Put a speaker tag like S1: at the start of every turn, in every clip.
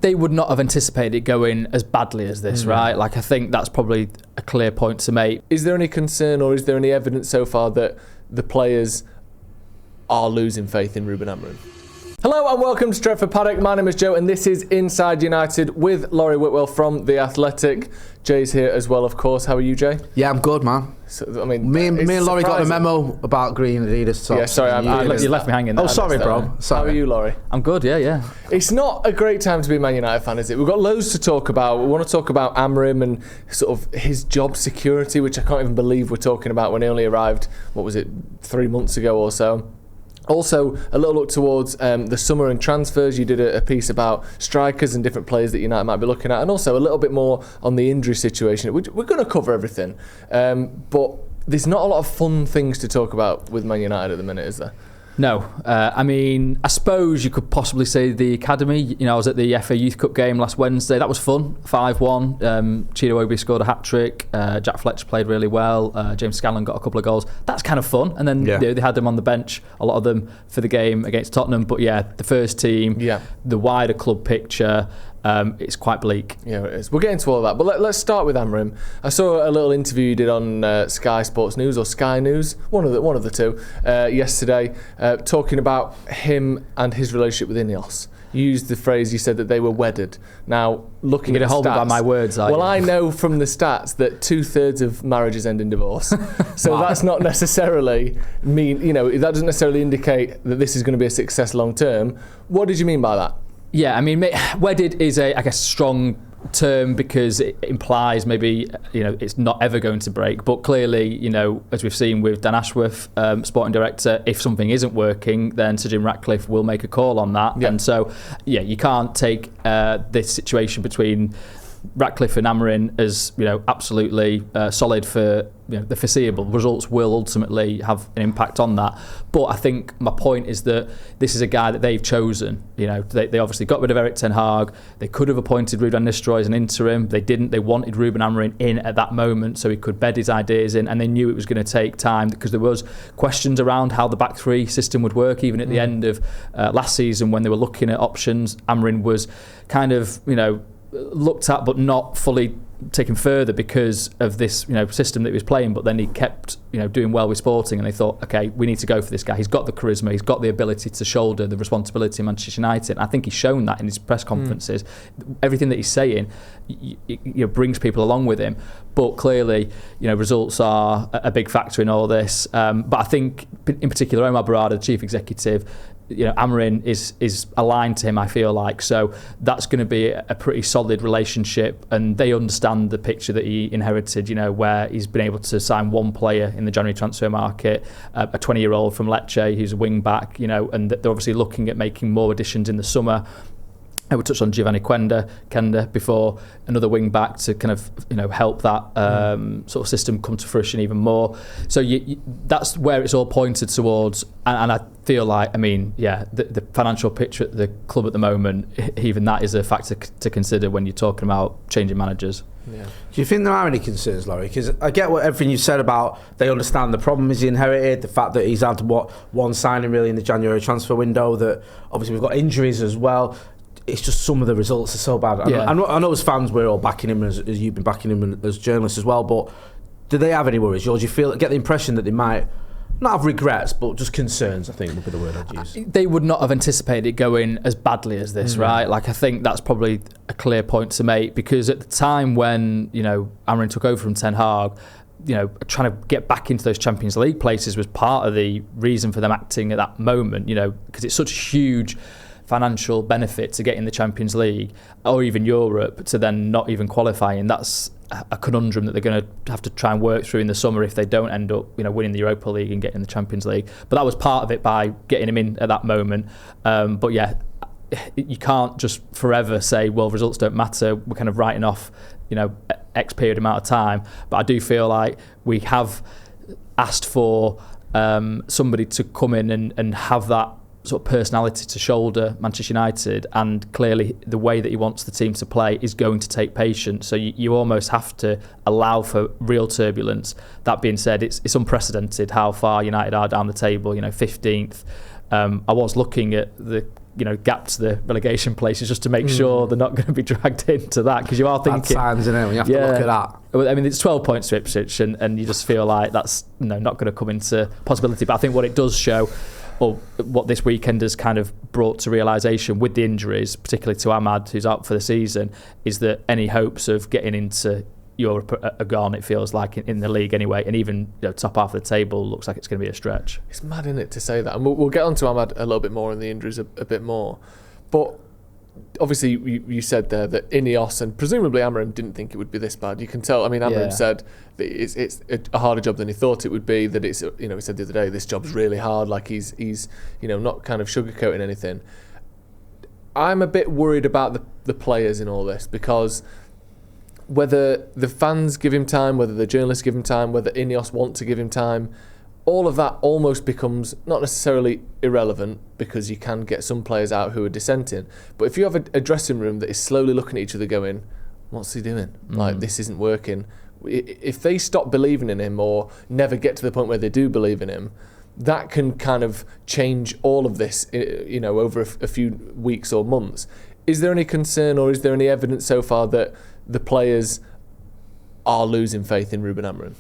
S1: they would not have anticipated it going as badly as this, right? Like, I think that's probably a clear point to make.
S2: Is there any concern or is there any evidence so far that the players are losing faith in Ruben Amorim? Hello and welcome to Stretford Paddock. My name is Joe and this is Inside United with Laurie Whitwell from The Athletic. Jay's here as well, of course. How are you, Jay?
S3: Yeah, I'm good, man.
S2: So, I mean,
S3: me and Laurie got the memo about green Adidas socks.
S2: Yeah, sorry,
S1: you left me hanging there.
S3: Oh, sorry, bro. Sorry.
S2: How are you, Laurie?
S1: I'm good, yeah.
S2: It's not a great time to be a Man United fan, is it? We've got loads to talk about. We want to talk about Amorim and sort of his job security, which I can't even believe we're talking about when he only arrived, 3 months ago or so. Also, a little look towards the summer and transfers. You did a piece about strikers and different players that United might be looking at, and also a little bit more on the injury situation. We're going to cover everything, but there's not a lot of fun things to talk about with Man United at the minute, is there?
S1: No, I mean, I suppose you could possibly say the academy. You know, I was at the FA Youth Cup game last Wednesday. That was fun. 5-1. Chido Obi scored a hat trick. Jack Fletcher played really well. James Scanlon got a couple of goals. That's kind of fun. And then you know, they had them on the bench, a lot of them for the game against Tottenham. But yeah, the first team, the wider club picture. It's quite bleak. Yeah, it is. We'll get into all of that, but let's start with Amorim. I saw a little interview you did on Sky Sports News or Sky News, one of the two, yesterday, talking about him and his relationship with INEOS. You used the phrase, you said that they were wedded. Now, looking at the stats, hold me by my words, are you? I know from the stats that 2/3 of marriages end in divorce. So that's not necessarily that doesn't necessarily indicate that this is going to be a success long term. What did you mean by that? Yeah, I mean, wedded is a strong term because it implies maybe it's not ever going to break, but clearly as we've seen with Dan Ashworth, sporting director, if something isn't working, then Sir Jim Ratcliffe will make a call on that. And so you can't take this situation between Ratcliffe and Amorim as absolutely solid for the foreseeable. Results will ultimately have an impact on that, but I think my point is that this is a guy that they've chosen. They obviously got rid of Erik ten Hag. They could have appointed Ruud van Nistelrooy as an interim. They didn't. They wanted Ruben Amorim in at that moment so he could bed his ideas in, and they knew it was going to take time because there was questions around how the back three system would work. Even at the end of last season, when they were looking at options, Amorim was kind of looked at but not fully taken further because of this system that he was playing, but then he kept doing well with Sporting, and they thought, okay, we need to go for this guy. He's got the charisma, he's got the ability to shoulder the responsibility of Manchester United, and I think he's shown that in his press conferences. Everything that he's saying brings people along with him, but clearly results are a big factor in all this. But I think in particular Omar Barada, the chief executive, Amorim is aligned to him, I feel like, so that's going to be a pretty solid relationship, and they understand the picture that he inherited, where he's been able to sign one player in the January transfer market, a 20-year-old from Lecce who's a wing back, and they're obviously looking at making more additions in the summer. We touched on Giovanni Kenda before, another wing back to kind of help that sort of system come to fruition even more. So that's where it's all pointed towards, and I feel like the financial picture at the club at the moment, even that is a factor to consider when you're talking about changing managers. Yeah.
S3: Do you think there are any concerns, Laurie? Because I get everything you said about they understand the problem he inherited, the fact that he's had one signing really in the January transfer window, that obviously we've got injuries as well. It's just some of the results are so bad. I know as fans we're all backing him, as you've been backing him as journalists as well, but do they have any worries? Or do you get the impression that they might not have regrets, but just concerns, I think would be the word I'd use?
S1: They would not have anticipated it going as badly as this, right? Like, I think that's probably a clear point to make, because at the time when Amorim took over from Ten Hag, trying to get back into those Champions League places was part of the reason for them acting at that moment, because it's such a huge financial benefit to get in the Champions League or even Europe to then not even qualifying. That's a conundrum that they're going to have to try and work through in the summer if they don't end up winning the Europa League and getting the Champions League. But that was part of it by getting him in at that moment. But yeah, you can't just forever say, well, results don't matter, we're kind of writing off X period amount of time. But I do feel like we have asked for somebody to come in and have that sort of personality to shoulder Manchester United, and clearly the way that he wants the team to play is going to take patience, so you almost have to allow for real turbulence. That being said, it's unprecedented how far United are down the table, 15th, I was looking at the gap to the relegation places just to make sure they're not going to be dragged into that, because you are thinking
S3: bad signs, isn't it, when you have to look at that.
S1: I mean, it's 12 points to Ipswich, and you just feel like that's not going to come into possibility. But I think what it does show, or what this weekend has kind of brought to realisation with the injuries, particularly to Ahmad, who's out for the season, is that any hopes of getting into Europe are gone, it feels like, in the league anyway, and even top half of the table looks like it's going to be a stretch.
S2: It's mad, isn't it, to say that, and we'll get on to Ahmad a little bit more and the injuries a bit more, but obviously you said there that INEOS and presumably Amorim didn't think it would be this bad. You can tell. I mean, Amorim said that it's a harder job than he thought it would be, that it's, he said the other day, this job's really hard, like he's not kind of sugarcoating anything. I'm a bit worried about the players in all this, because whether the fans give him time, whether the journalists give him time, whether INEOS want to give him time, all of that almost becomes not necessarily irrelevant, because you can get some players out who are dissenting. But if you have a dressing room that is slowly looking at each other going, what's he doing? Like, this isn't working. If they stop believing in him or never get to the point where they do believe in him, that can kind of change all of this, over a few weeks or months. Is there any concern, or is there any evidence so far that the players are losing faith in Ruben Amorim?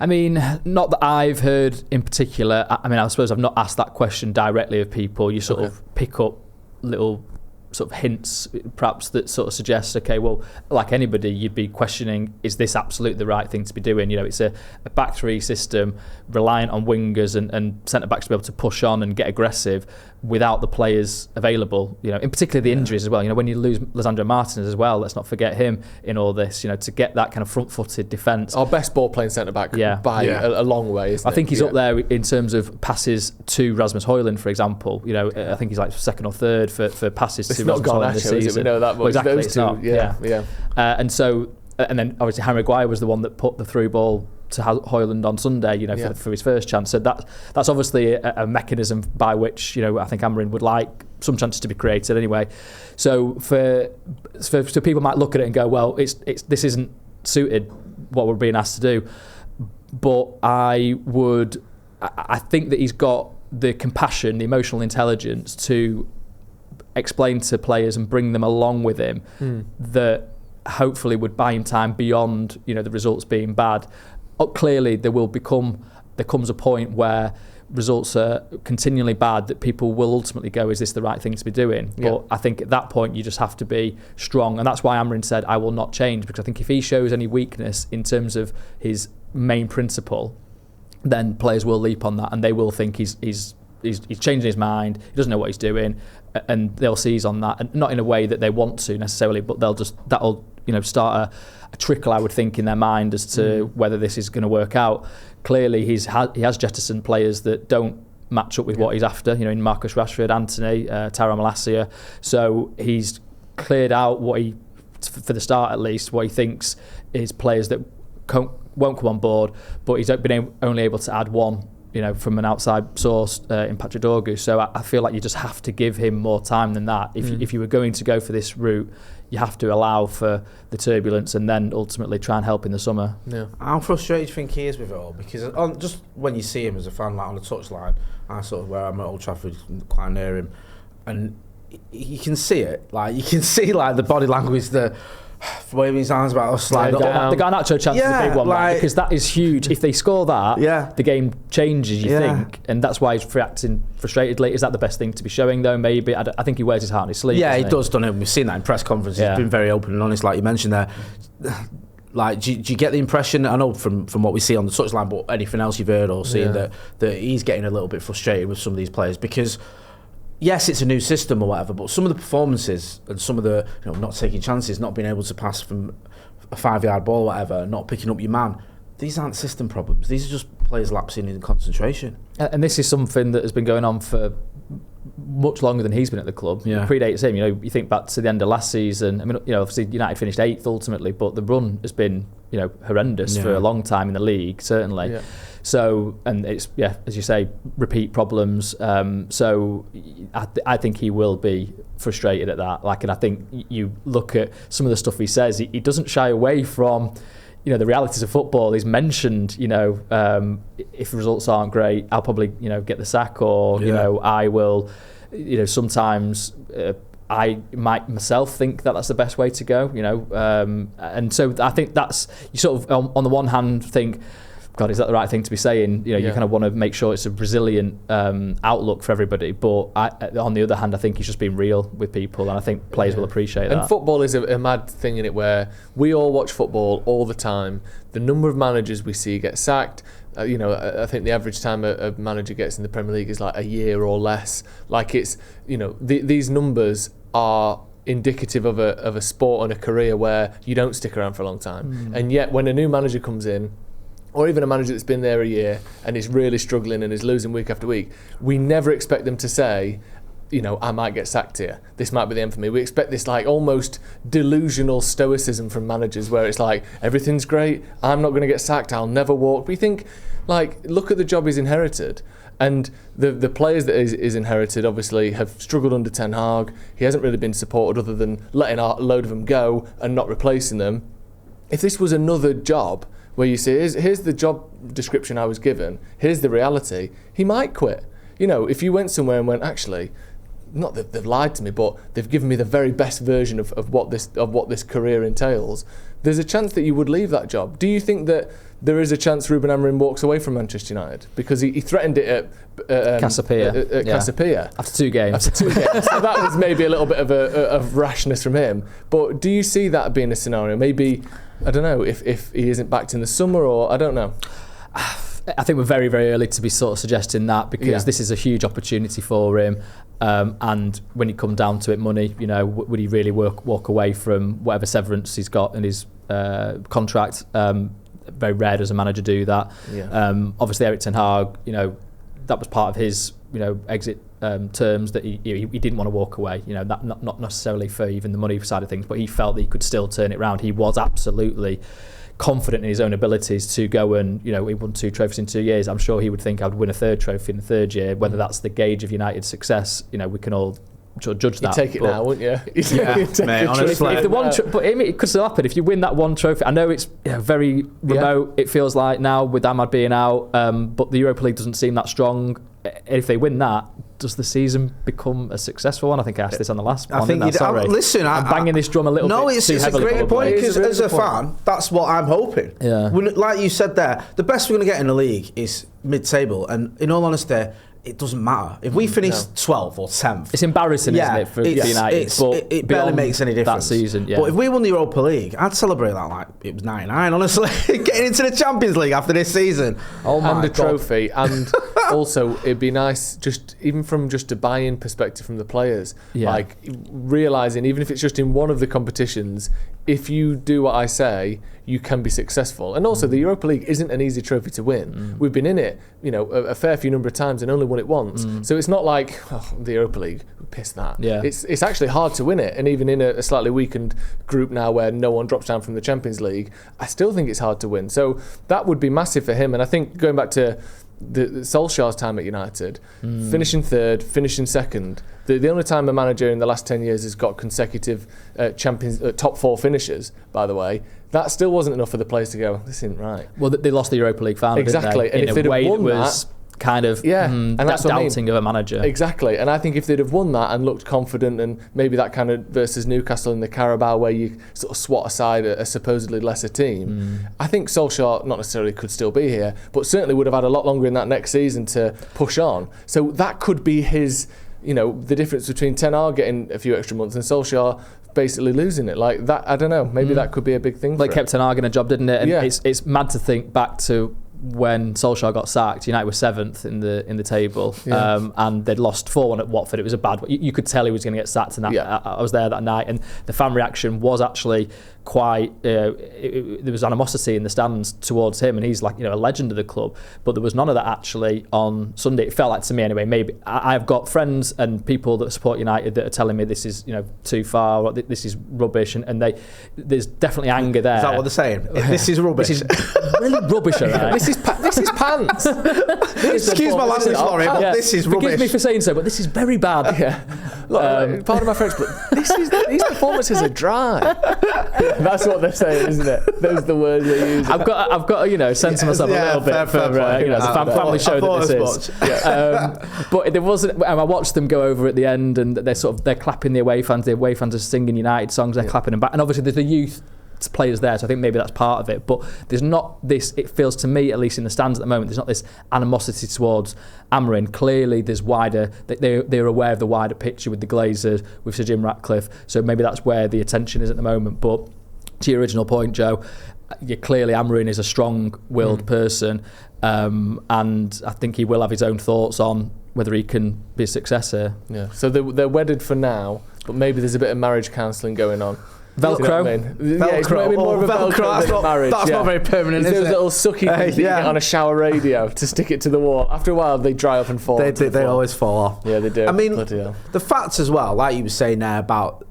S1: I mean, not that I've heard in particular. I mean, I suppose I've not asked that question directly of people. You sort of pick up little sort of hints, perhaps, that sort of suggest, okay, well, like anybody, you'd be questioning, is this absolutely the right thing to be doing? It's a back three system reliant on wingers and centre backs to be able to push on and get aggressive without the players available, in particular the injuries as well. When you lose Lisandro Martinez as well, let's not forget him in all this, to get that kind of front-footed defence.
S2: Our best ball-playing centre-back by a long way, isn't it?
S1: I think he's up there in terms of passes to Rasmus Højlund, for example. I think he's like second or third for passes to Rasmus Højlund this season.
S2: We know that much.
S1: Well, exactly,
S2: Those
S1: it's
S2: two,
S1: not.
S2: Yeah.
S1: And then obviously Harry Maguire was the one that put the through ball to Højlund on Sunday, for his first chance. So that's obviously a mechanism by which, I think Amorim would like some chances to be created anyway. So for people might look at it and go, well, this isn't suited what we're being asked to do. But I think that he's got the compassion, the emotional intelligence to explain to players and bring them along with him that hopefully would buy him time beyond, the results being bad. Clearly, there comes a point where results are continually bad that people will ultimately go, is this the right thing to be doing? Yeah. But I think at that point you just have to be strong, and that's why Amorim said, I will not change, because I think if he shows any weakness in terms of his main principle, then players will leap on that and they will think he's changing his mind, he doesn't know what he's doing, and they'll seize on that, and not in a way that they want to necessarily, but that'll start a trickle, I would think, in their mind as to whether this is going to work out. Clearly, he has jettisoned players that don't match up with what he's after, in Marcus Rashford, Anthony, Tyrone Malacia. So he's cleared out for the start at least, what he thinks is players that won't come on board, but he's been only able to add one, from an outside source in Patrick Dorgu. So I feel like you just have to give him more time than that. If you were going to go for this route, you have to allow for the turbulence and then ultimately try and help in the summer.
S3: Yeah. How frustrated do you think he is with it all? Because just when you see him as a fan, like on the touchline, I sort of where I'm at Old Trafford, quite near him, and you can see it. Like you can see like the body language, the waving his arms about us, like
S1: the Garnacho chance is a big one, right? Because that is huge. If they score that, the game changes, you think, and that's why he's reacting frustratedly. Is that the best thing to be showing, though? Maybe. I think he wears his heart on his sleeve.
S3: Yeah, he does, doesn't he? We've seen that in press conferences. He's been very open and honest, like you mentioned there. Like, do you get the impression, I know from what we see on the touchline, but anything else you've heard or seen, that he's getting a little bit frustrated with some of these players? Because yes, it's a new system or whatever, but some of the performances and some of the not taking chances, not being able to pass from a 5-yard ball or whatever, not picking up your man, these aren't system problems. These are just players lapsing in concentration. And
S1: this is something that has been going on for much longer than he's been at the club. It predates him. You think back to the end of last season. I mean, obviously United finished 8th ultimately, but the run has been horrendous for a long time in the league, certainly. Yeah. So, and it's, as you say, repeat problems. So I think he will be frustrated at that. And I think you look at some of the stuff he says, he doesn't shy away from, you know, the realities of football. He's mentioned, you know, if results aren't great, I'll probably, you know, get the sack, or you know, I will, you know, sometimes I might myself think that that's the best way to go, you know, and so I think that's, you sort of on the one hand think, God, is that the right thing to be saying? You know, you kind of want to make sure it's a resilient outlook for everybody. But on the other hand, I think he's just being real with people, and I think players will appreciate that.
S2: And football is a mad thing in it, where we all watch football all the time. The number of managers we see get sacked, you know, I think the average time a manager gets in the Premier League is like a year or less. Like, it's, you know, these numbers are indicative of a sport and a career where you don't stick around for a long time. And yet when a new manager comes in, or even a manager that's been there a year and is really struggling and is losing week after week, we never expect them to say, you know, I might get sacked here. This might be the end for me. We expect this like almost delusional stoicism from managers, where it's like, everything's great, I'm not going to get sacked, I'll never walk. We think, like, look at the job he's inherited. And the players that he's inherited obviously have struggled under Ten Hag. He hasn't really been supported, other than letting a load of them go and not replacing them. If this was another job, where you say, here's the job description I was given, here's the reality, he might quit. You know, if you went somewhere and went, actually, not that they've lied to me, but they've given me the very best version of what this career entails, there's a chance that you would leave that job. Do you think that there is a chance Ruben Amorim walks away from Manchester United? Because he threatened it at
S1: Casapia.
S2: Casapia.
S1: After 2 games.
S2: So that was maybe a little bit of rashness from him. But do you see that being a scenario? Maybe, I don't know, if he isn't backed in the summer, or I don't know.
S1: I think we're very, very early to be sort of suggesting that, because this is a huge opportunity for him. And when you come down to it, money, you know, would he really walk away from whatever severance he's got in his contract? Very rare does a manager do that. Obviously, Erik Ten Hag, you know, that was part of his, you know, exit terms, that he didn't want to walk away. You know, that not necessarily for even the money side of things, but he felt that he could still turn it around. He was absolutely confident in his own abilities to go, and, you know, he won 2 trophies in 2 years. I'm sure he would think I'd win a 3rd trophy in the 3rd year. Whether that's the gauge of United's success, you know, we can all judge that.
S2: You take it now, wouldn't you?
S3: Mate, honestly.
S1: If the one but it could still happen if you win that 1 trophy. I know it's, you know, very remote. It feels like now with Ahmad being out, but the Europa League doesn't seem that strong. If they win that, does the season become a successful one? I think I asked this on the last one.
S3: Listen,
S1: I'm banging this drum a little bit.
S3: No, it's a great point, because as a fan, that's what I'm hoping. Like you said there, the best we're going to get in the league is mid-table, and in all honesty, it doesn't matter. If we finish 12th or 10th...
S1: It's embarrassing, isn't it, for United?
S3: It barely makes any difference.
S1: That season,
S3: But if we won the Europa League, I'd celebrate that like it was 99, honestly. Getting into the Champions League after this season.
S2: And a trophy. And also, it'd be nice, just even from just a buy-in perspective from the players, like realising, even if it's just in one of the competitions, if you do what I say, you can be successful. And also, the Europa League isn't an easy trophy to win. We've been in it, you know, a fair few number of times and only won it once. So it's not like, the Europa League, piss that. It's actually hard to win it. And even in a slightly weakened group now, where no one drops down from the Champions League, I still think it's hard to win. So that would be massive for him. And I think, going back to the Solskjaer's time at United, finishing 3rd, finishing 2nd. The only time a manager in the last 10 years has got consecutive top 4 finishes, by the way, that still wasn't enough for the players to go, this isn't right.
S1: Well, they lost the Europa League final,
S2: exactly.
S1: Didn't they?
S2: And if they'd have won that,
S1: kind of
S2: and that's
S1: doubting of a manager.
S2: Exactly. And I think if they'd have won that and looked confident, and maybe that kind of versus Newcastle in the Carabao, where you sort of swat aside a supposedly lesser team, I think Solskjaer not necessarily could still be here, but certainly would have had a lot longer in that next season to push on. So that could be his, you know, the difference between Ten Hag getting a few extra months and Solskjaer basically losing it. Like that, I don't know, maybe that could be a big thing for him.
S1: Kept Ten Hag in a job, didn't it? And it's mad to think back to when Solskjaer got sacked. United were 7th in the table, and they'd lost 4-1 at Watford. It was a bad one. You could tell he was going to get sacked, and I was there that night, and the fan reaction was actually quite there was animosity in the stands towards him, and he's like, you know, a legend of the club, but there was none of that actually on Sunday. It felt like, to me anyway, maybe I've got friends and people that support United that are telling me this is, you know, too far, or this is rubbish, and there's definitely anger there.
S3: Is that what they're saying? This is rubbish.
S1: This is really rubbish. Right?
S2: This is pants.
S3: Excuse my language, Laurie, but this is rubbish.
S1: Forgive me for saying so, but this is very bad.
S2: Pardon my French, but these performances are dry. That's what they're saying, isn't it? Those are the words they use.
S1: I've got to censor myself a little bit for the family show that this is. But there wasn't. I watched them go over at the end, and they're clapping the away fans. The away fans are singing United songs. They're clapping them back, and obviously there's the youth players there, so I think maybe that's part of it. But there's not this. It feels to me, at least in the stands at the moment, there's not this animosity towards Amorim. Clearly, there's wider. They're aware of the wider picture with the Glazers, with Sir Jim Ratcliffe. So maybe that's where the attention is at the moment. But to your original point, Joe, clearly Amorim is a strong-willed person, and I think he will have his own thoughts on whether he can be a successor.
S2: Yeah. So they're wedded for now, but maybe there's a bit of marriage counselling going on.
S1: Velcro?
S2: You know what I mean?
S3: Velcro.
S2: Yeah, it's maybe more of a Velcro than marriage.
S3: That's not very permanent, is
S2: those
S3: it?
S2: little sucky things that you get on a shower radio to stick it to the wall. After a while, they dry up and fall.
S3: They always fall off.
S2: Yeah, they do.
S3: I mean, the facts as well, like you were saying there about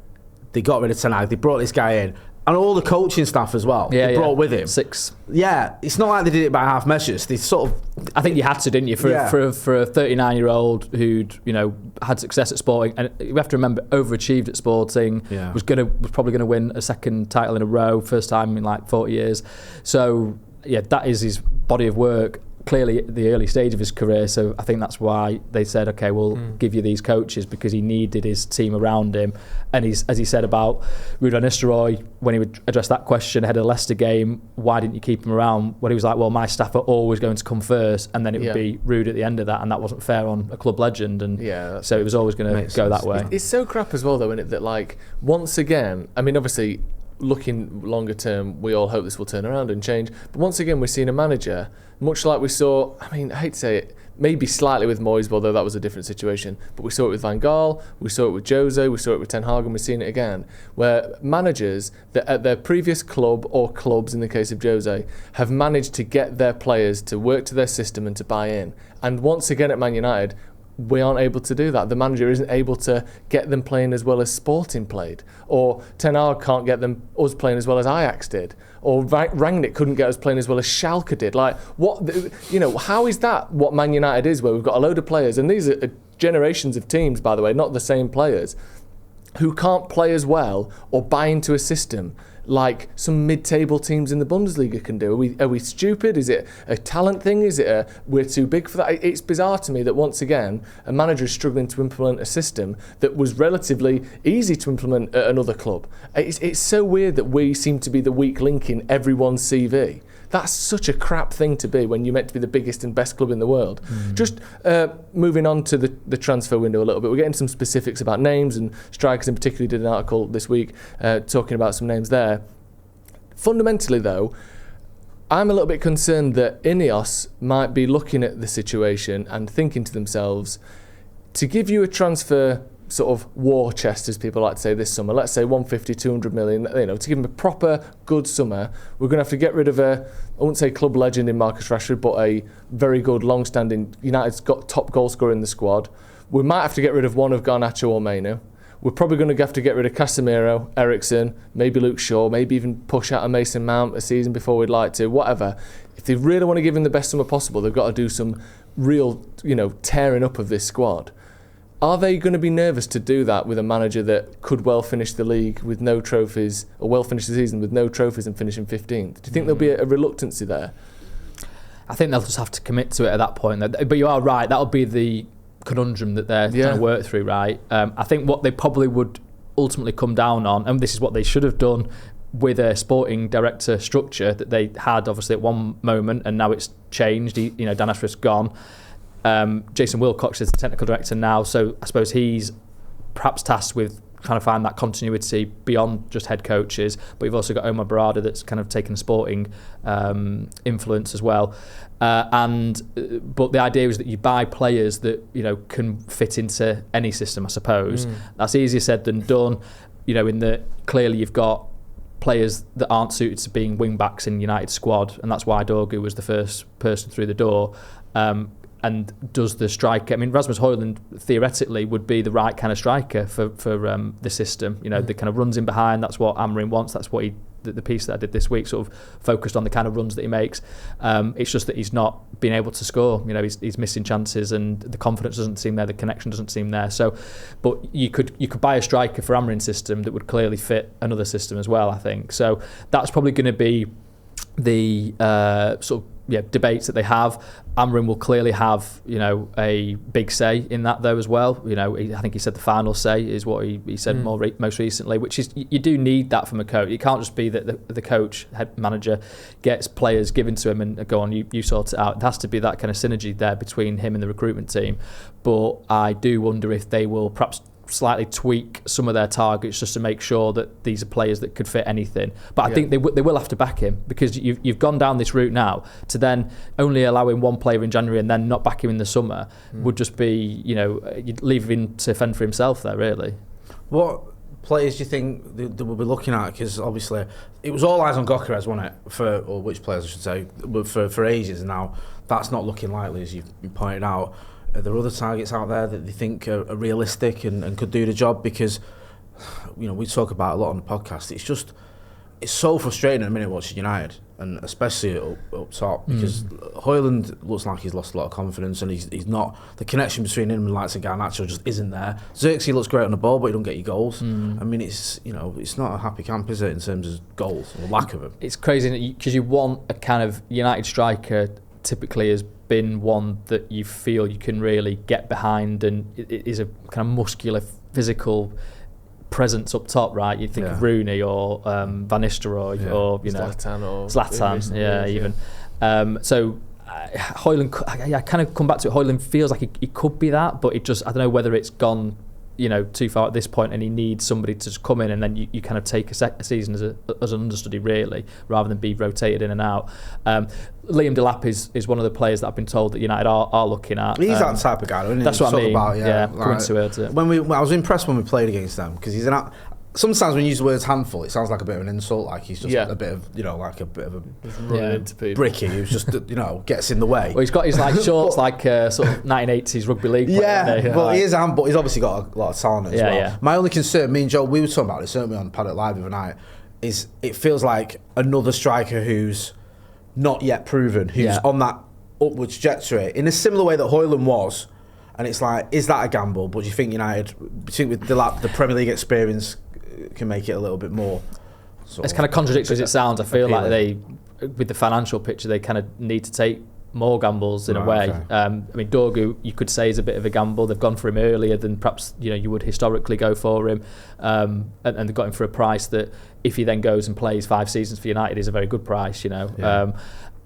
S3: they got rid of Ten Hag, they brought this guy in, and all the coaching staff as well. They brought with him
S1: 6.
S3: Yeah, it's not like they did it by half measures. They sort of.
S1: I think you had to, didn't you, for a 39-year-old who'd had success at Sporting, and you have to remember overachieved at Sporting. Was probably going to win a second title in a row, first time in like 40 years. So that is his body of work. Clearly at the early stage of his career, so I think that's why they said, okay, we'll give you these coaches, because he needed his team around him. And as he said about Ruben Amorim, when he would address that question ahead of the Leicester game, why didn't you keep him around? Well, he was like, well, my staff are always going to come first, and then it would be Rude at the end of that, and that wasn't fair on a club legend, and so it was always going to go that way.
S2: It's so crap as well, though, isn't it, that like once again, I mean, obviously, looking longer term, we all hope this will turn around and change. But once again, we're seeing a manager, much like we saw, I mean, I hate to say it, maybe slightly with Moyes, although that was a different situation. But we saw it with Van Gaal, we saw it with Jose, we saw it with Ten Hag, and we're seeing it again, where managers that at their previous club, or clubs in the case of Jose, have managed to get their players to work to their system and to buy in. And once again at Man United, we aren't able to do that. The manager isn't able to get them playing as well as Sporting played, or Ten Hag can't get us playing as well as Ajax did, or Rangnick couldn't get us playing as well as Schalke did. Like, how is that what Man United is, where we've got a load of players, and these are generations of teams, by the way, not the same players, who can't play as well or buy into a system like some mid-table teams in the Bundesliga can do. Are we stupid? Is it a talent thing? Is it we're too big for that? It's bizarre to me that once again a manager is struggling to implement a system that was relatively easy to implement at another club. It's so weird that we seem to be the weak link in everyone's CV. That's such a crap thing to be when you're meant to be the biggest and best club in the world. Just moving on to the transfer window a little bit, we're getting some specifics about names, and Strikers in particular did an article this week talking about some names there. Fundamentally though, I'm a little bit concerned that INEOS might be looking at the situation and thinking to themselves, to give you a transfer sort of war chest, as people like to say, this summer, let's say 150, 200 million, to give him a proper good summer, we're going to have to get rid of I won't say club legend in Marcus Rashford, but a very good, long-standing, United's got top goal scorer in the squad. We might have to get rid of one of Garnacho or Mainu. We're probably going to have to get rid of Casemiro, Eriksen, maybe Luke Shaw, maybe even push out a Mason Mount a season before we'd like to, whatever. If they really want to give him the best summer possible, they've got to do some real, tearing up of this squad. Are they going to be nervous to do that with a manager that could well finish the league with no trophies, or well finish the season with no trophies and finish in 15th? Do you think there'll be a reluctancy there?
S1: I think they'll just have to commit to it at that point. But you are right, that'll be the conundrum that they're trying to work through, right? I think what they probably would ultimately come down on, and this is what they should have done with a sporting director structure that they had obviously at one moment, and now it's changed. Dan Ashworth's gone. Jason Wilcox is the technical director now, so I suppose he's perhaps tasked with trying to find that continuity beyond just head coaches. But you've also got Omar Barada that's kind of taken sporting influence as well. But the idea is that you buy players that can fit into any system, I suppose. That's easier said than done. In that clearly you've got players that aren't suited to being wing backs in United squad, and that's why Dorgu was the first person through the door. And does the striker? I mean, Rasmus Højlund theoretically would be the right kind of striker for the system. The kind of runs in behind. That's what Amorim wants. That's what he the piece that I did this week sort of focused on the kind of runs that he makes. It's just that he's not been able to score. You know, he's missing chances, and the confidence doesn't seem there, the connection doesn't seem there. So, but you could buy a striker for Amorim's system that would clearly fit another system as well, I think. So that's probably going to be the sort of debates that they have. Amorim will clearly have, you know, a big say in that though as well. You know, I think he said the final say is what he said most recently, which is you do need that from a coach. It can't just be that the coach, head manager, gets players given to him and go on, you sort it out. It has to be that kind of synergy there between him and the recruitment team. But I do wonder if they will perhaps slightly tweak some of their targets just to make sure that these are players that could fit anything. But I think they will have to back him, because you've gone down this route now to then only allowing one player in January and then not back him in the summer would just be, you know, you'd leave him to fend for himself there, really.
S3: What players do you think they will be looking at? Because obviously it was all eyes on Gyökeres, wasn't it? Or which players I should say, for ages, and now that's not looking likely, as you pointed out. Are there other targets out there that they think are realistic and could do the job? Because, you know, we talk about a lot on the podcast. It's so frustrating at the minute watching United, and especially up top, because Højlund looks like he's lost a lot of confidence, and he's not, the connection between him and likes of Garnacho just isn't there. Xerxes looks great on the ball, but he don't get you goals. I mean, it's, you know, it's not a happy camp, is it, in terms of goals or lack of them? It's
S1: crazy because you want a kind of United striker typically has been one that you feel you can really get behind, and it is a kind of muscular, physical presence up top, right? You think of Rooney or Van Nistelrooy or you know Zlatan, even. So Højlund, I kind of come back to it. Højlund feels like he could be that, but it just, I don't know whether it's gone, you know, too far at this point, and he needs somebody to just come in and then you kind of take a season as an understudy, really, rather than be rotated in and out. Liam Delap is one of the players that I've been told that United are looking at.
S3: He's that type of guy, isn't he?
S1: That's what I mean.
S3: Coming to it. I was impressed when we played against them, because he's sometimes when you use the words handful, it sounds like a bit of an insult, like he's just a bit of, you know, like a bit of a bricky who's just, you know, gets in the way.
S1: Well, he's got his like shorts like sort of 1980s rugby league player.
S3: But he is a handful. He's obviously got a lot of talent as well. Yeah. My only concern, me and Joe, we were talking about this, certainly on Paddock Live the other night, is it feels like another striker who's not yet proven, who's on that upward trajectory, in a similar way that Højlund was. And it's like, is that a gamble? But do you think United, with the Premier League experience, can make it a little bit more?
S1: It's kind of contradictory as it sounds. I feel appealing. Like with the financial picture, they kind of need to take more gambles in a way. Okay. I mean, Dorgu, you could say, is a bit of a gamble. They've gone for him earlier than perhaps, you know, you would historically go for him, and they've got him for a price that, if he then goes and plays 5 seasons for United, is a very good price, you know.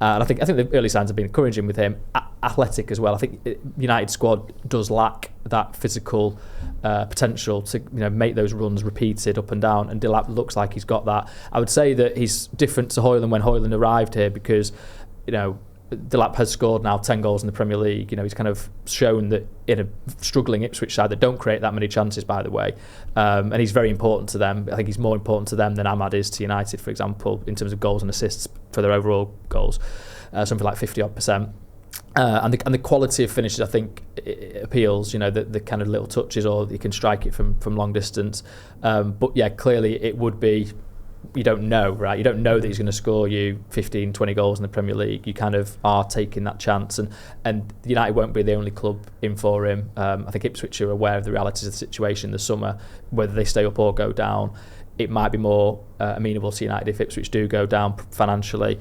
S1: And I think the early signs have been encouraging with him. Athletic as well. I think United squad does lack that physical potential to, you know, make those runs repeated up and down, and Delap looks like he's got that. I would say that he's different to Højlund when Højlund arrived here, because, you know, Delap has scored now 10 goals in the Premier League. You know, he's kind of shown that in a struggling Ipswich side that don't create that many chances, by the way, and he's very important to them. I think he's more important to them than Ahmad is to United, for example, in terms of goals and assists for their overall goals, something like 50-odd%. And the quality of finishes, I think, it appeals. You know, the kind of little touches, or you can strike it from long distance. But yeah, clearly it would be. You don't know, right? You don't know that he's going to score you 15, 20 goals in the Premier League. You kind of are taking that chance, and United won't be the only club in for him. I think Ipswich are aware of the realities of the situation this summer, whether they stay up or go down. It might be more amenable to United if Ipswich do go down financially.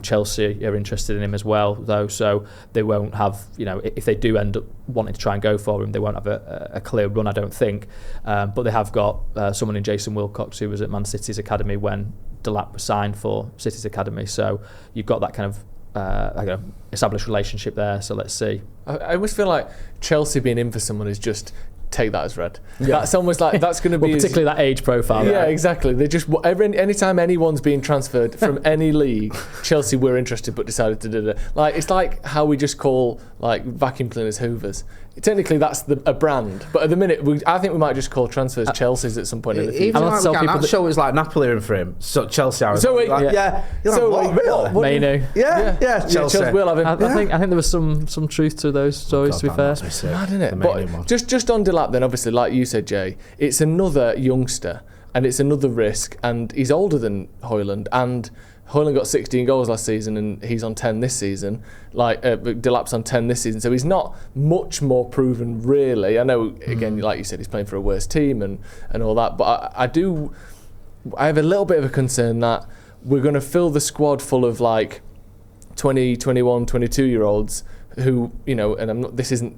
S1: Chelsea are interested in him as well, though, so they won't have, you know, if they do end up wanting to try and go for him, they won't have a clear run, I don't think. But they have got someone in Jason Wilcox, who was at Man City's academy when Delap was signed for City's academy. So you've got that kind of established relationship there. So let's see.
S2: I always feel like Chelsea being in for someone is just take that as read. That's almost like that's going to be
S1: particularly that age profile.
S2: Yeah, right? Exactly. They just anytime anyone's being transferred from any league, Chelsea were interested but decided to do it. Like, it's like how we just call like vacuum cleaners Hoovers. Technically, that's a brand, but at the minute, I think we might just call transfers Chelsea's at some point in the future.
S3: Even that show was like Napoli in for him. So Chelsea are.
S2: So
S3: like,
S1: Mainoo.
S3: Yeah.
S2: Chelsea will have him.
S1: I think there was some truth to those stories. To be fair,
S2: mad, isn't it? But just on Delap, then obviously, like you said, Jay, it's another youngster. and it's another risk. And he's older than Højlund, and Højlund got 16 goals last season, and he's on 10 this season. Delap's on 10 this season, so he's not much more proven, really. I know, again, like you said, he's playing for a worse team and all that, but I have a little bit of a concern that we're going to fill the squad full of 20, 21, 22-year-olds who, and this isn't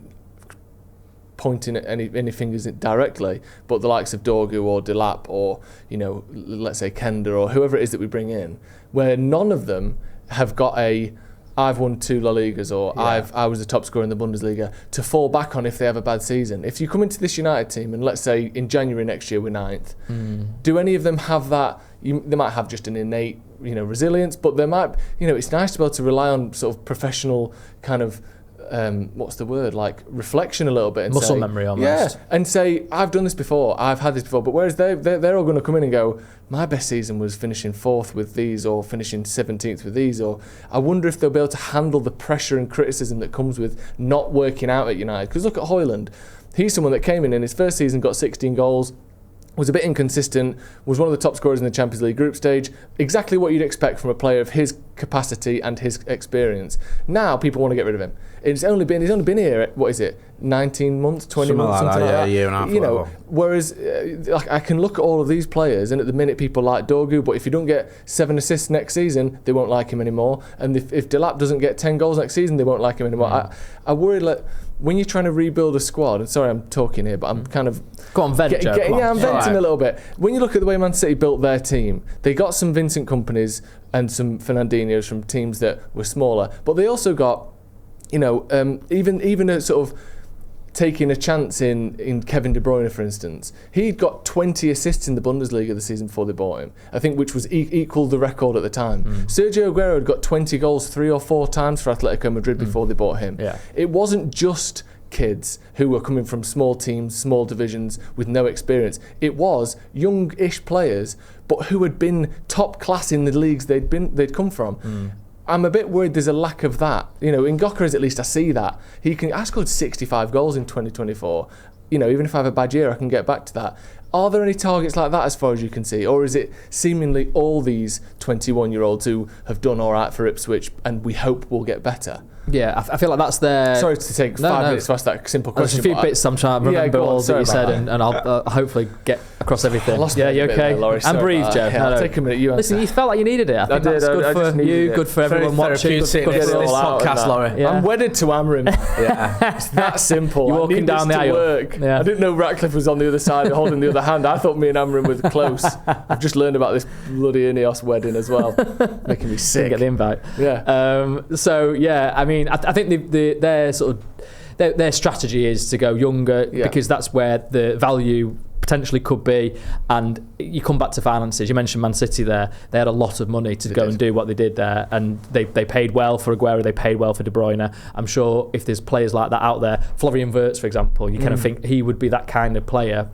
S2: pointing at any fingers directly, but the likes of Dorgu or Delap or, let's say Kenda or whoever it is that we bring in, where none of them have got I've won 2 La Ligas or I was the top scorer in the Bundesliga to fall back on if they have a bad season. If you come into this United team and let's say in January next year we're 9th, do any of them have that? They might have just an innate, resilience, but they might, it's nice to be able to rely on sort of professional kind of what's the word, reflection a little bit and
S1: muscle memory almost.
S2: Yeah, and say, I've done this before, I've had this before, but whereas they're all going to come in and go, my best season was finishing 4th with these or finishing 17th with these, or I wonder if they'll be able to handle the pressure and criticism that comes with not working out at United. Because look at Højlund, he's someone that came in his first season, got 16 goals, was a bit inconsistent, was one of the top scorers in the Champions League group stage, exactly what you'd expect from a player of his capacity and his experience. Now people want to get rid of him. He's only been here, 19 months, 20 months, something like that.
S3: A year and a half.
S2: Whereas I can look at all of these players, and at the minute people like Dorgu, but if you don't get 7 assists next season, they won't like him anymore. And if Delap doesn't get 10 goals next season, they won't like him anymore. I worry when you're trying to rebuild a squad, and sorry I'm talking here, but I'm kind of...
S1: Go on, vent, Joe.
S2: I'm venting a little bit. When you look at the way Man City built their team, they got some Vincent Kompany's and some Fernandinho's from teams that were smaller, but they also got, even a sort of taking a chance in Kevin De Bruyne, for instance. He'd got 20 assists in the Bundesliga the season before they bought him, I think, which was equal the record at the time. Sergio Aguero had got 20 goals 3 or 4 times for Atletico Madrid before they bought him.
S1: Yeah.
S2: It wasn't just kids who were coming from small teams, small divisions with no experience. It was young-ish players, but who had been top class in the leagues they'd come from. I'm a bit worried there's a lack of that. In Gyökeres at least I see that. I scored 65 goals in 2024. Even if I have a bad year, I can get back to that. Are there any targets like that as far as you can see? Or is it seemingly all these 21-year-olds who have done all right for Ipswich and we hope will get better?
S1: Yeah, I feel like that's their...
S2: Sorry to take 5 minutes to ask that simple question.
S1: There's a few bits I'm trying to remember all that you said, and I'll hopefully get across everything.
S2: I lost
S1: you okay?
S2: There, Laurie,
S1: and breathe, Joe.
S2: Yeah, take a minute. You
S1: listen, you felt like you needed it. I think that's good for you, good for everyone watching. Good for
S3: this
S1: all out.
S3: podcast, Laurie.
S2: I'm wedded to Amorim.
S3: It's
S2: that simple.
S1: You're walking down the aisle.
S2: Work. Yeah. I didn't know Ratcliffe was on the other side holding the other hand. I thought me and Amorim were close. I've just learned about this bloody INEOS wedding as well. Making me sick.
S1: Didn't get the invite.
S2: Yeah.
S1: So yeah, I mean, I think their sort of their strategy is to go younger because that's where the value potentially could be. And you come back to finances. You mentioned Man City there. They had a lot of money to go and do what they did there, and they paid well for Aguero. They paid well for De Bruyne. I'm sure if there's players like that out there, Florian Wirtz, for example, you kind of think he would be that kind of player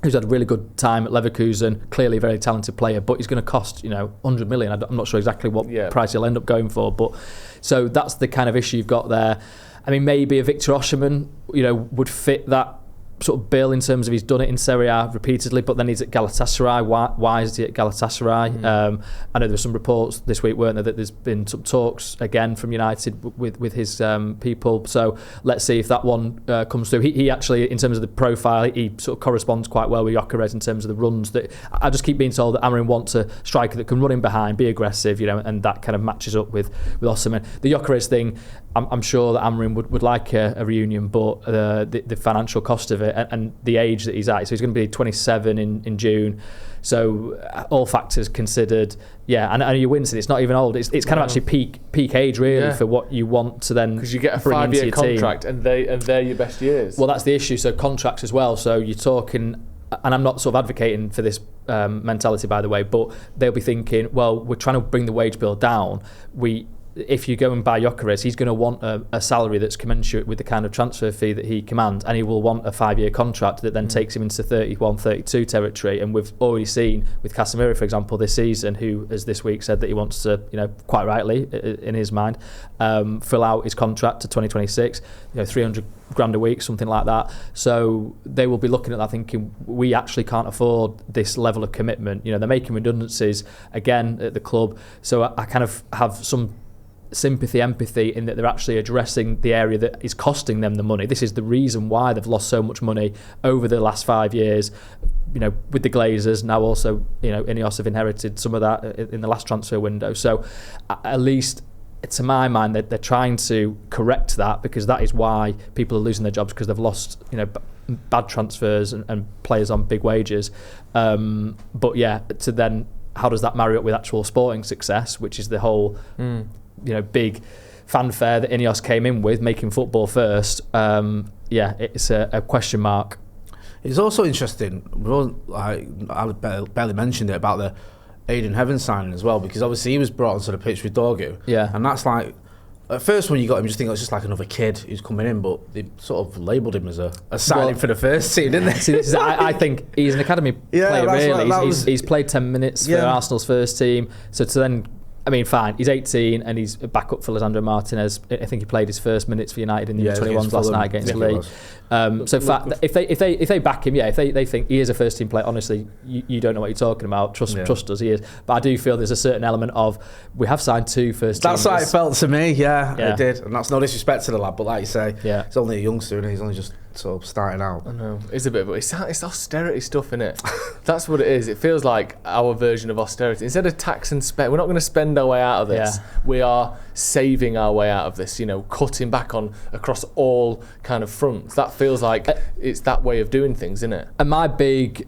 S1: who's had a really good time at Leverkusen, clearly a very talented player, but he's going to cost 100 million. I'm not sure exactly what price he'll end up going for, but so that's the kind of issue you've got there. I mean, maybe a Victor Osimhen, would fit that sort of bill in terms of he's done it in Serie A repeatedly, but then he's at Galatasaray. Why is he at Galatasaray? I know there were some reports this week, weren't there, that there's been some talks again from United with his people. So let's see if that one comes through. He actually, in terms of the profile, he sort of corresponds quite well with Gyökeres in terms of the runs. That I just keep being told that Amorim wants a striker that can run in behind, be aggressive, and that kind of matches up with Osimhen. The Gyökeres thing, I'm sure that Amorim would like a reunion, but the financial cost of it and the age that he's at, so he's going to be 27 in June. So all factors considered, and you Winston, it's not even old. It's kind of actually peak age really for what you want to then,
S2: because you get a 5-year contract and they're your best years.
S1: Well, that's the issue. So contracts as well. So you're talking, and I'm not sort of advocating for this mentality, by the way, but they'll be thinking, well, we're trying to bring the wage bill down. if you go and buy Gyökeres, he's going to want a salary that's commensurate with the kind of transfer fee that he commands, and he will want a 5-year contract that then takes him into 31, 32 territory. And we've already seen with Casemiro, for example, this season, who has this week said that he wants to, quite rightly in his mind, fill out his contract to 2026, 300 grand a week, something like that. So they will be looking at that thinking, we actually can't afford this level of commitment. They're making redundancies again at the club. So I kind of have some sympathy, empathy in that they're actually addressing the area that is costing them the money. This is the reason why they've lost so much money over the last 5 years, with the Glazers. Now also, INEOS have inherited some of that in the last transfer window. So at least, to my mind, they're trying to correct that, because that is why people are losing their jobs, because they've lost bad transfers and players on big wages. But yeah, to then, how does that marry up with actual sporting success, which is the whole big fanfare that INEOS came in with, making football first. It's a question mark.
S3: It's also interesting, I barely mentioned it, about the Aidan Heaven signing as well, because obviously he was brought onto the pitch with Dorgu.
S1: Yeah.
S3: And that's like, at first when you got him, you just think it's just like another kid who's coming in, but they sort of labelled him as a signing for the first team, didn't they?
S1: I think he's an academy player, really. He's played 10 minutes for Arsenal's first team. So to then, fine, he's 18 and he's a backup for Lisandro Martinez. I think he played his first minutes for United in the U21s last night against Lee. If they back him, if they think he is a first team player, honestly, you don't know what you're talking about. Trust us, he is. But I do feel there's a certain element of, we have signed 2 first teamers.
S3: That's how it felt to me, it did. And that's no disrespect to the lad, but like you say, he's only a youngster and he's only just sort of starting out.
S2: I know, it's a bit of it's austerity stuff, innit? That's what it is. It feels like our version of austerity. Instead of tax and spend, we're not going to spend our way out of this. We are saving our way out of this, cutting back on across all kind of fronts. That feels like it's that way of doing things, isn't it?
S1: And my big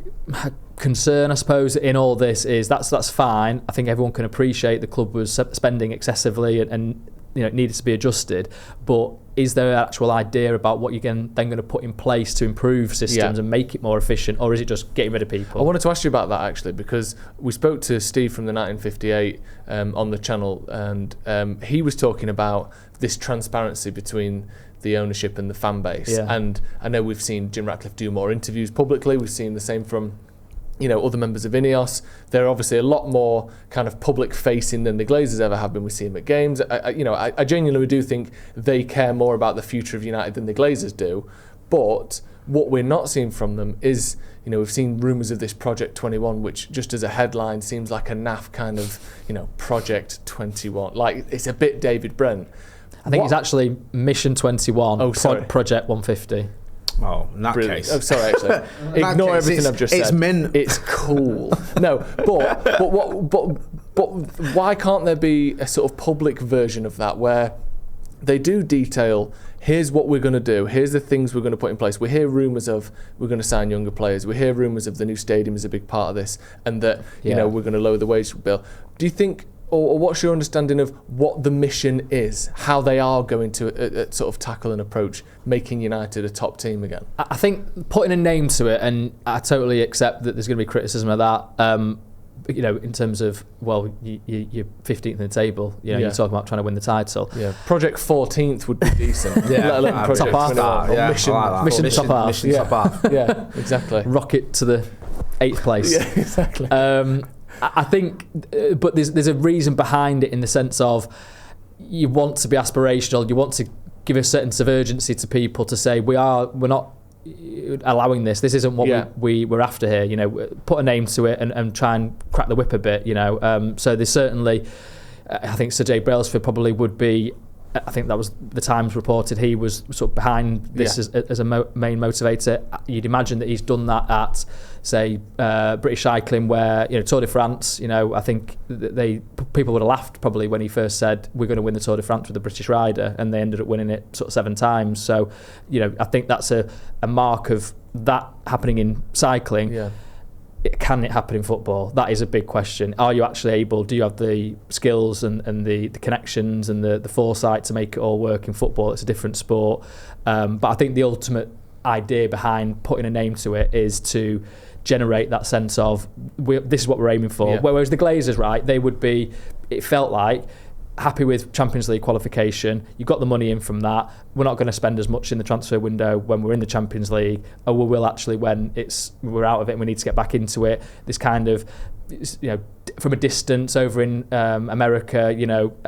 S1: concern, I suppose, in all this is that's fine. I think everyone can appreciate the club was spending excessively and it needed to be adjusted, but is there an actual idea about what you're then going to put in place to improve systems and make it more efficient, or is it just getting rid of people?
S2: I wanted to ask you about that, actually, because we spoke to Steve from the 1958 on the channel, and he was talking about this transparency between the ownership and the fan base. And I know we've seen Jim Ratcliffe do more interviews publicly. We've seen the same from other members of INEOS. They're obviously a lot more kind of public facing than the Glazers ever have been. We see them at games. I genuinely do think they care more about the future of United than the Glazers do. But what we're not seeing from them is, we've seen rumours of this Project 21, which just as a headline seems like a naff kind of, Project 21. Like, it's a bit David Brent.
S1: I think it's actually Mission 21, Project 150.
S3: Oh, in that case.
S2: Oh, sorry, actually. Ignore everything I've just said.
S3: It's mint.
S2: It's cool. No, but why can't there be a sort of public version of that where they do detail, here's what we're going to do, here's the things we're going to put in place. We hear rumours of we're going to sign younger players. We hear rumours of the new stadium is a big part of this, and that we're going to lower the wage bill. Do you think, or what's your understanding of what the mission is, how they are going to sort of tackle and approach making United a top team again?
S1: I think putting a name to it, and I totally accept that there's going to be criticism of that, in terms of, well, you're 15th in the table, you're talking about trying to win the title.
S2: Yeah, Project 14th would be decent. Let alone Project
S1: top half. Mission top half.
S3: Mission top half.
S2: Yeah, exactly.
S1: Rocket to the 8th place.
S2: Yeah, exactly.
S1: I think, but there's a reason behind it, in the sense of you want to be aspirational, you want to give a certain sense of urgency to people to say we're not allowing this. This isn't what we're after here. Put a name to it and try and crack the whip a bit. So there's certainly, I think Sir Jay Brailsford probably would be. I think that was the Times reported he was sort of behind this as a main motivator. You'd imagine that he's done that at, say, British cycling, where Tour de France. I think people would have laughed probably when he first said we're going to win the Tour de France with a British rider, and they ended up winning it sort of 7 times. So I think that's a mark of that happening in cycling. Yeah. Can it happen in football? That is a big question. Are you actually able? Do you have the skills and the connections and the foresight to make it all work in football? It's a different sport. But I think the ultimate idea behind putting a name to it is to generate that sense of this is what we're aiming for. Yeah. Whereas the Glazers, right, they would be, it felt like, happy with Champions League qualification. You've got the money in from that. We're not going to spend as much in the transfer window when we're in the Champions League, or we will actually when we're out of it and we need to get back into it. This kind of, from a distance over in America,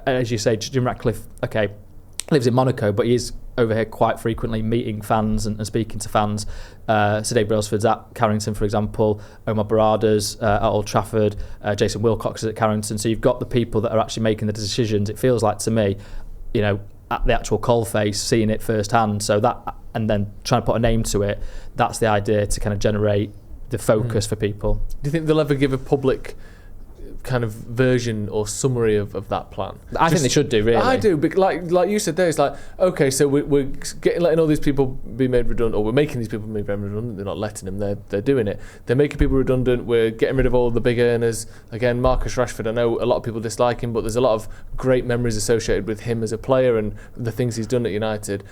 S1: as you say, Jim Ratcliffe, lives in Monaco, but he is over here quite frequently meeting fans and speaking to fans. Sir Dave Brailsford's at Carrington, for example. Omar Barada's at Old Trafford. Jason Wilcox is at Carrington. So you've got the people that are actually making the decisions. It feels like to me, at the actual coalface, seeing it firsthand. So that, and then trying to put a name to it, that's the idea to kind of generate the focus for people. Do
S2: you think they'll ever give a public kind of version or summary of that plan?
S1: I think they should do, really.
S2: I do, but like you said there, it's like, okay, so we're letting all these people be made redundant, or we're making these people be made redundant. They're not letting them, they're doing it. They're making people redundant. We're getting rid of all the big earners. Again, Marcus Rashford, I know a lot of people dislike him, but there's a lot of great memories associated with him as a player and the things he's done at United.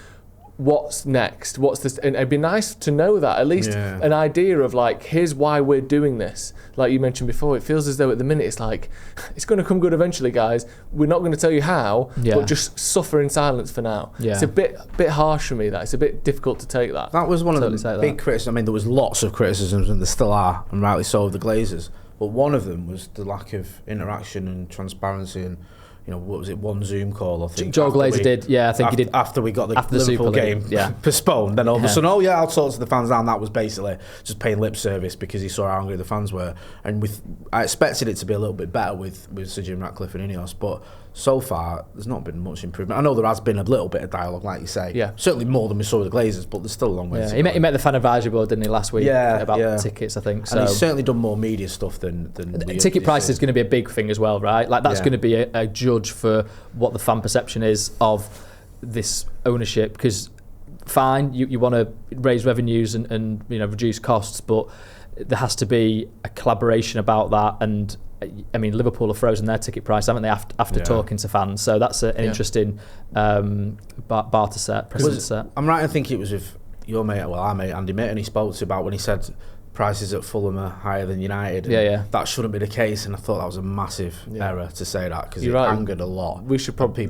S2: What's next? What's this? And it'd be nice to know that, at least an idea of like, here's why we're doing this. Like you mentioned before, it feels as though at the minute it's like, it's going to come good eventually, guys. We're not going to tell you how, but just suffer in silence for now. It's a bit harsh for me. That it's a bit difficult to take that.
S3: That was one of the big criticisms. I mean, there was lots of criticisms, and there still are, and rightly so, of the Glazers. But one of them was the lack of interaction and transparency and. What was it? One Zoom call, I think.
S1: Joe Glazer did, I think he did.
S3: After we got the Liverpool game postponed, then all of a sudden, I'll talk to the fans now. And that was basically just paying lip service because he saw how angry the fans were. And I expected it to be a little bit better with Sir Jim Ratcliffe and INEOS, but so far there's not been much improvement. I know there has been a little bit of dialogue, like you say. Certainly more than we saw with the Glazers, but there's still a long way to go.
S1: He met the fan advisory board, didn't he, last week about tickets, I think. So.
S3: And he's certainly done more media stuff than
S1: ticket price is going to be a big thing as well, right? Like that's going to be a judge for what the fan perception is of this ownership, because fine, you want to raise revenues and reduce costs, but there has to be a collaboration about that. And I mean, Liverpool have frozen their ticket price, haven't they, after talking to fans? So that's an interesting bar to set, precedent set.
S3: I'm right, I think it was with your mate, our mate Andy Mitten, he spoke to about when he said prices at Fulham are higher than United. That shouldn't be the case, and I thought that was a massive error to say that, because it angered a lot.
S2: They should probably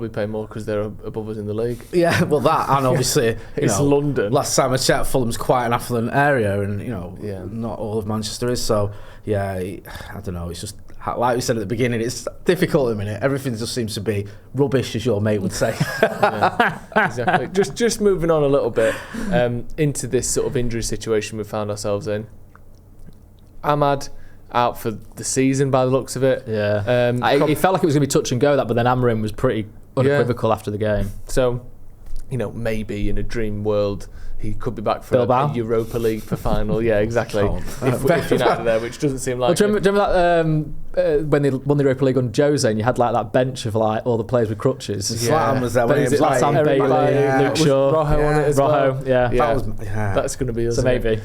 S2: pay more because they're above us in the league.
S3: Yeah, well that, and obviously
S2: it's London.
S3: Last time I checked, Fulham's quite an affluent area, and not all of Manchester is. So I don't know. It's just like we said at the beginning, it's difficult at the minute. Everything just seems to be rubbish, as your mate would say.
S2: Exactly. Just moving on a little bit into this sort of injury situation we found ourselves in. Ahmad out for the season by the looks of it.
S1: It felt like it was going to be touch and go, but then Amorim was pretty unequivocal after the game.
S2: So, maybe in a dream world he could be back for a Europa League for final. Yeah, exactly. If United there, which doesn't seem like.
S1: Do you remember that when they won the Europa League on Jose, and you had like that bench of like all the players with crutches?
S3: Zlatan was there.
S1: Sam Bailey, Luke Shaw,
S2: Rojo on it as well.
S3: That's
S2: going to be us.
S1: So maybe.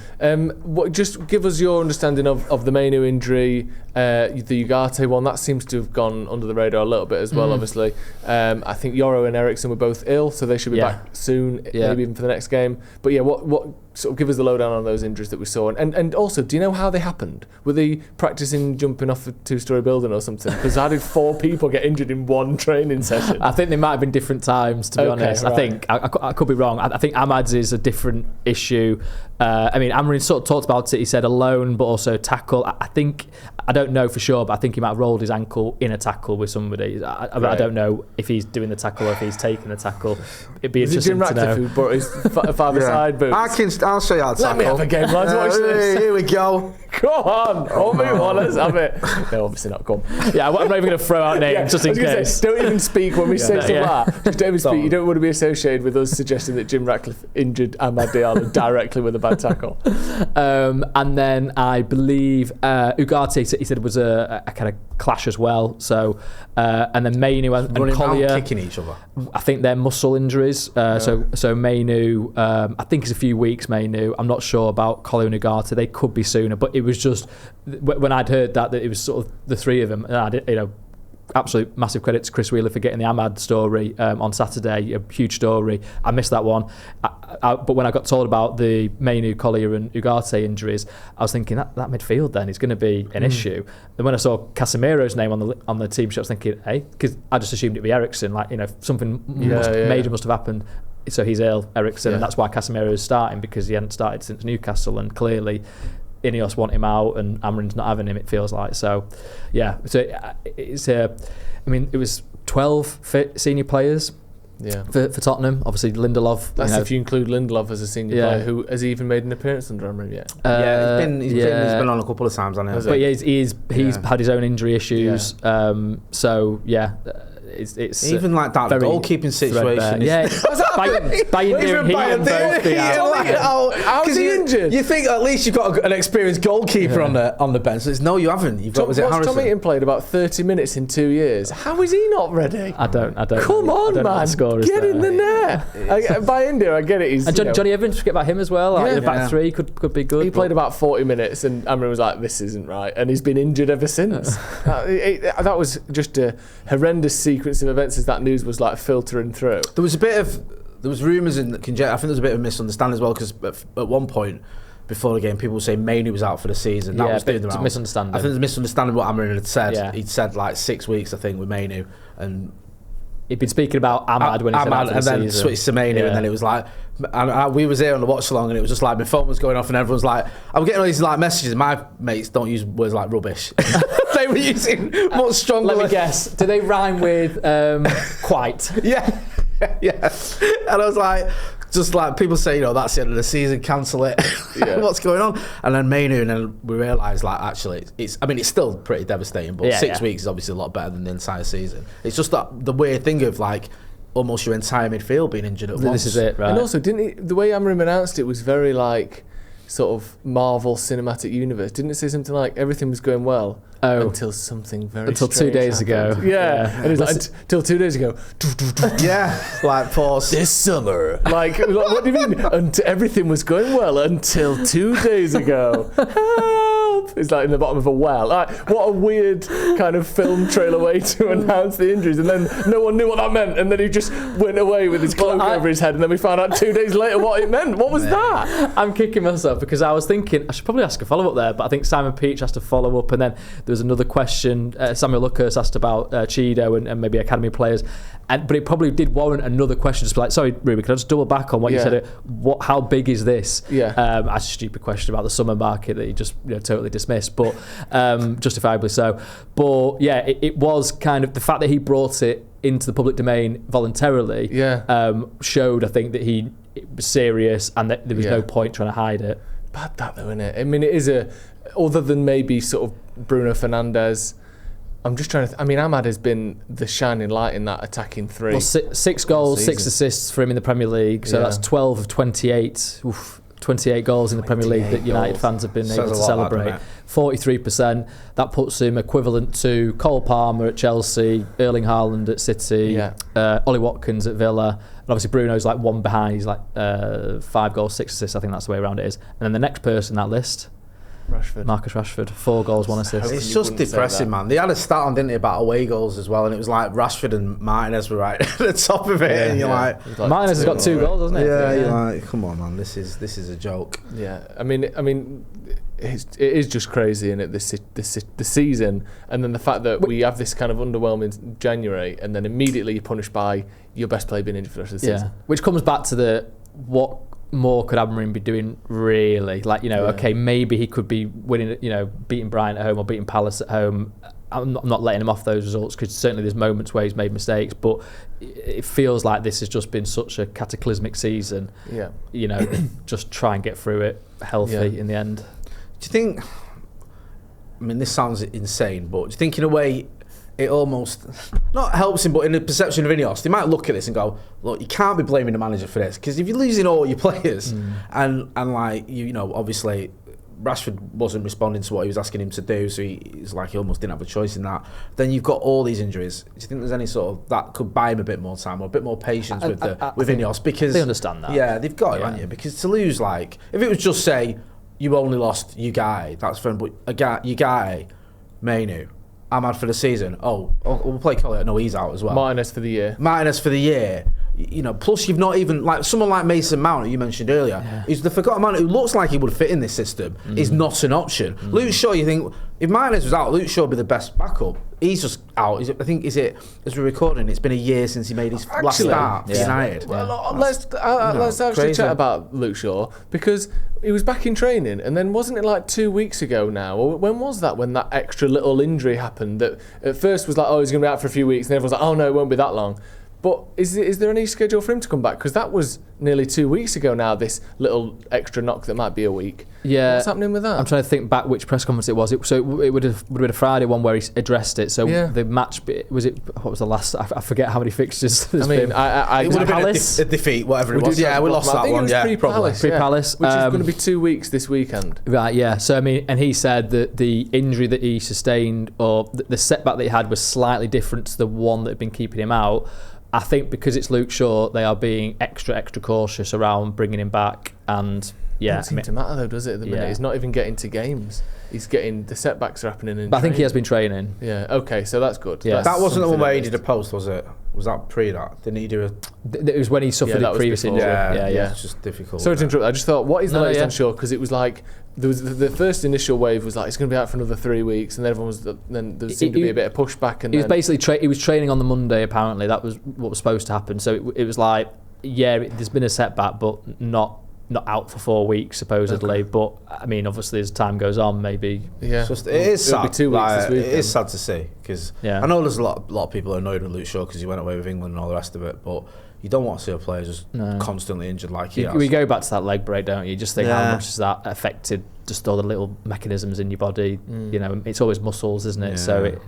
S2: Just give us your understanding of the Mainu injury, the Ugarte one. That seems to have gone under the radar a little bit as well. Obviously, I think Yoro and Eriksson were both ill, so they should be back soon, maybe even for the next game. But what sort of give us the lowdown on those injuries that we saw, and also, do you know how they happened? Were they practicing jumping off a 2-story building or something? Because how did 4 people get injured in one training session?
S1: I think they might have been different times, to be honest. Right. I think I could be wrong. I think Ahmad's is a different issue. I mean, Amorim sort of talked about it. He said alone, but also tackle. I don't know for sure, but I think he might have rolled his ankle in a tackle with somebody. I don't know if he's doing the tackle or if he's taking the tackle. It'd be interesting to know.
S2: Who brought his five-a-side boots?
S3: I'll show you how to tackle.
S2: Let me have a game, lads. Watch this.
S3: Here we go.
S2: Go on. Let's have it. No, obviously not. Come.
S1: Yeah, I'm not even going to throw out names just in case.
S2: Say, don't even speak when we say stuff like that. Just don't even speak. You don't want to be associated with us suggesting that Jim Ratcliffe injured Amad Diallo directly with a bad tackle.
S1: And then I believe Ugarte, he said, was a kind of clash as well. So and then Mainu and Collier
S3: kicking each other.
S1: I think they're muscle injuries. So Mainu, I think it's a few weeks. Mainu, I'm not sure about Collier and Ugarte. They could be sooner, but it was just when I'd heard that it was sort of the three of them, and absolute massive credit to Chris Wheeler for getting the Ahmad story on Saturday, a huge story. I missed that one. But when I got told about the Mainu, Collier and Ugarte injuries, I was thinking that midfield then is going to be an issue. Then when I saw Casemiro's name on the team sheet, I was thinking, hey, because I just assumed it'd be Eriksen, like, you know, something major must have happened. So he's ill, Eriksen, and that's why Casemiro is starting, because he hadn't started since Newcastle, and clearly INEOS want him out and Amorim's not having him, it feels like. So it's I mean, it was 12 fit senior players for Tottenham. Obviously Lindelof,
S2: that's if you include Lindelof as a senior player, who has he even made an appearance under Amorim yet?
S3: He's been on a couple of times, hasn't he?
S1: But he's had his own injury issues. It's
S3: even like that goalkeeping situation.
S1: Bayern and both be out.
S2: How's he injured?
S3: You think at least you've got an experienced goalkeeper on the bench. No, you haven't. You've got Harrison.
S2: Tom Eaton played about 30 minutes in 2 years. How is he not ready?
S1: I don't.
S2: Come on, man. Get in the net. By India, I get it.
S1: And Johnny Evans, forget about him as well. Like the back three could be good.
S2: He played about 40 minutes, and Amorim was like, "This isn't right," and he's been injured ever since. That was just a horrendous sequence of events as that news was like filtering through.
S3: There was rumours in conjecture. I think there was a bit of a misunderstanding as well, because at one point before the game, people were saying Mainu was out for the season. That was doing the rounds.
S1: Misunderstanding.
S3: I think there's a misunderstanding what Amorim had said. Yeah. He'd said like 6 weeks, I think, with Mainu, and
S1: he'd been speaking about Ahmad when he said out for the season.
S3: And then switched to Mainu, and then it was like, we was here on the watch along, and it was just like my phone was going off, and everyone's like, I'm getting all these like messages. My mates don't use words like rubbish. They were using much stronger.
S1: Let me guess. Do they rhyme with quite?
S3: Yeah. And I was like, just like people say, you know, that's the end of the season, cancel it. What's going on? And then Mainu, and then we realised, like, actually, it's still pretty devastating, but 6 weeks is obviously a lot better than the entire season. It's just that the weird thing of like almost your entire midfield being injured at once.
S1: This is it, right?
S2: And also, the way Amorim announced it was very like sort of Marvel Cinematic Universe. Didn't it say something like everything was going well until something very
S1: until 2 days
S2: happened.
S1: ago?
S2: Yeah. And it's like until 2 days ago.
S3: Like pause.
S2: This summer. Like what do you mean? Everything was going well until 2 days ago. Help! It's like in the bottom of a well. Like, what a weird kind of film trailer way to announce the injuries, and then no one knew what that meant, and then he just went away with his cloak over his head, and then we found out 2 days later what it meant. What was that?
S1: I'm kicking myself because I was thinking I should probably ask a follow-up there, but I think Simon Peach has to follow up, and then there was another question. Samuel Lucas asked about Chido and maybe academy players, but it probably did warrant another question. Just be like, sorry, Ruben, can I just double back on what you said? How big is this? That's a stupid question about the summer market that you just totally dismissed, but justifiably so. But yeah, it was kind of the fact that he brought it into the public domain voluntarily. Showed, I think, that he was serious and that there was no point trying to hide it.
S2: Bad that though, isn't it? I mean, it is other than maybe sort of Bruno Fernandes. I'm just trying to. Ahmad has been the shining light in that attacking three.
S1: Well, six goals, 6 assists for him in the Premier League. So that's 12 of 28. 28 goals in the Premier League that United fans have been able to celebrate. 43%. That puts him equivalent to Cole Palmer at Chelsea, Erling Haaland at City, Ollie Watkins at Villa. And obviously Bruno's like one behind. He's like 5 goals, 6 assists. I think that's the way around it is. And then the next person on that list, Marcus Rashford, 4 goals, 1 assist.
S3: It's just depressing, man. They had a stat on, didn't they, about away goals as well, and it was like Rashford and Martinez were right at the top of it, and you're like
S1: Martinez has got 2 goals, hasn't he?
S3: Yeah, you're like, come on, man, this is a joke.
S2: Yeah, I mean, it is just crazy, isn't it? The season, and then the fact that we have this kind of underwhelming January, and then immediately you're punished by your best player being injured for the rest of the season.
S1: Which comes back to what more could Amorim be doing, really? Like, okay, maybe he could be winning, beating Brighton at home or beating Palace at home. I'm not letting him off those results, because certainly there's moments where he's made mistakes, but it feels like this has just been such a cataclysmic season. Just try and get through it healthy in the end.
S3: Do you think, this sounds insane, but do you think in a way it almost not helps him, but in the perception of INEOS, they might look at this and go, look, you can't be blaming the manager for this, because if you're losing all your players and like obviously Rashford wasn't responding to what he was asking him to do, so he's like he almost didn't have a choice in that. Then you've got all these injuries. Do you think there's any sort of that could buy him a bit more time or a bit more patience with INEOS, because
S1: they understand that?
S3: Yeah, they've got it, haven't you? Because to lose, like, if it was just say you only lost your guy, that's fine, but your guy, Mainu, Ahmad for the season. Oh, we'll play Collier. No, he's out as well.
S2: Martinez for the year.
S3: Martinez for the year. You know, plus you've not even, like someone like Mason Mount, who you mentioned earlier, is the forgotten man who looks like he would fit in this system, is not an option. Luke Shaw, you think, if Martinez was out, Luke Shaw would be the best backup. He's just out. I think, as we're recording, it's been a year since he made his last start for United.
S2: Well, let's actually chat about Luke Shaw, because he was back in training, and then wasn't it like 2 weeks ago now? Or when was that, when that extra little injury happened that at first was like, oh, he's going to be out for a few weeks, and everyone's like, oh no, it won't be that long. But is there any schedule for him to come back? Because that was nearly 2 weeks ago now, this little extra knock that might be a week. Yeah. What's happening with that?
S1: I'm trying to think back which press conference it was. So it would have been a Friday one where he addressed it. So the match, what was the last? I forget how many fixtures there's been.
S3: It would have been a defeat, whatever it was. Yeah, we lost that one.
S2: I think it was
S1: pre-Palace.
S2: Which is going to be 2 weeks this weekend.
S1: Right, yeah. So, I mean, and he said that the injury that he sustained, or the setback that he had, was slightly different to the one that had been keeping him out. I think because it's Luke Shaw, they are being extra cautious around bringing him back. And
S2: it doesn't seem to matter though, does it? At the minute, he's not even getting to games. He's getting, the setbacks are happening.
S1: But I think he has been training.
S2: Yeah. Okay. So that's good.
S1: Yeah.
S3: That wasn't the one where he did a post, was it? Was that pre that? Didn't he do a?
S1: It was when he suffered a previous injury.
S3: Yeah. It's just difficult.
S2: Sorry to interrupt. I just thought, what is the latest on Shaw? Because it was like there was the first initial wave was like it's going to be out for another 3 weeks, and then everyone was then there seemed to be a bit of pushback. And
S1: he was basically he was training on the Monday. Apparently, that was what was supposed to happen. So it was like, there's been a setback, but not out for 4 weeks supposedly. Okay. But I mean, obviously as time goes on, maybe
S3: it is sad.
S2: Be 2 weeks this week.
S3: It is sad to see, because I know there's a lot of people are annoyed with Luke Shaw because he went away with England and all the rest of it, but you don't want to see a player just constantly injured like he has.
S1: We go back to that leg break, don't you? Just think how much has that affected just all the little mechanisms in your body. You know, it's always muscles, isn't it? So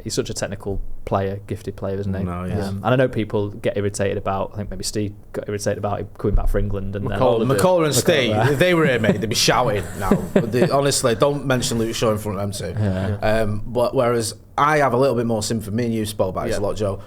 S1: he's such a technical player, gifted player, isn't he?
S3: No,
S1: and I know people get irritated about, I think maybe Steve got irritated about him coming back for England. And
S3: McCall and Steve, if they were here, mate, they'd be shouting now. Honestly, don't mention Luke Shaw in front of them two. But whereas I have a little bit more sympathy, me and you spoke about this a lot, Joe.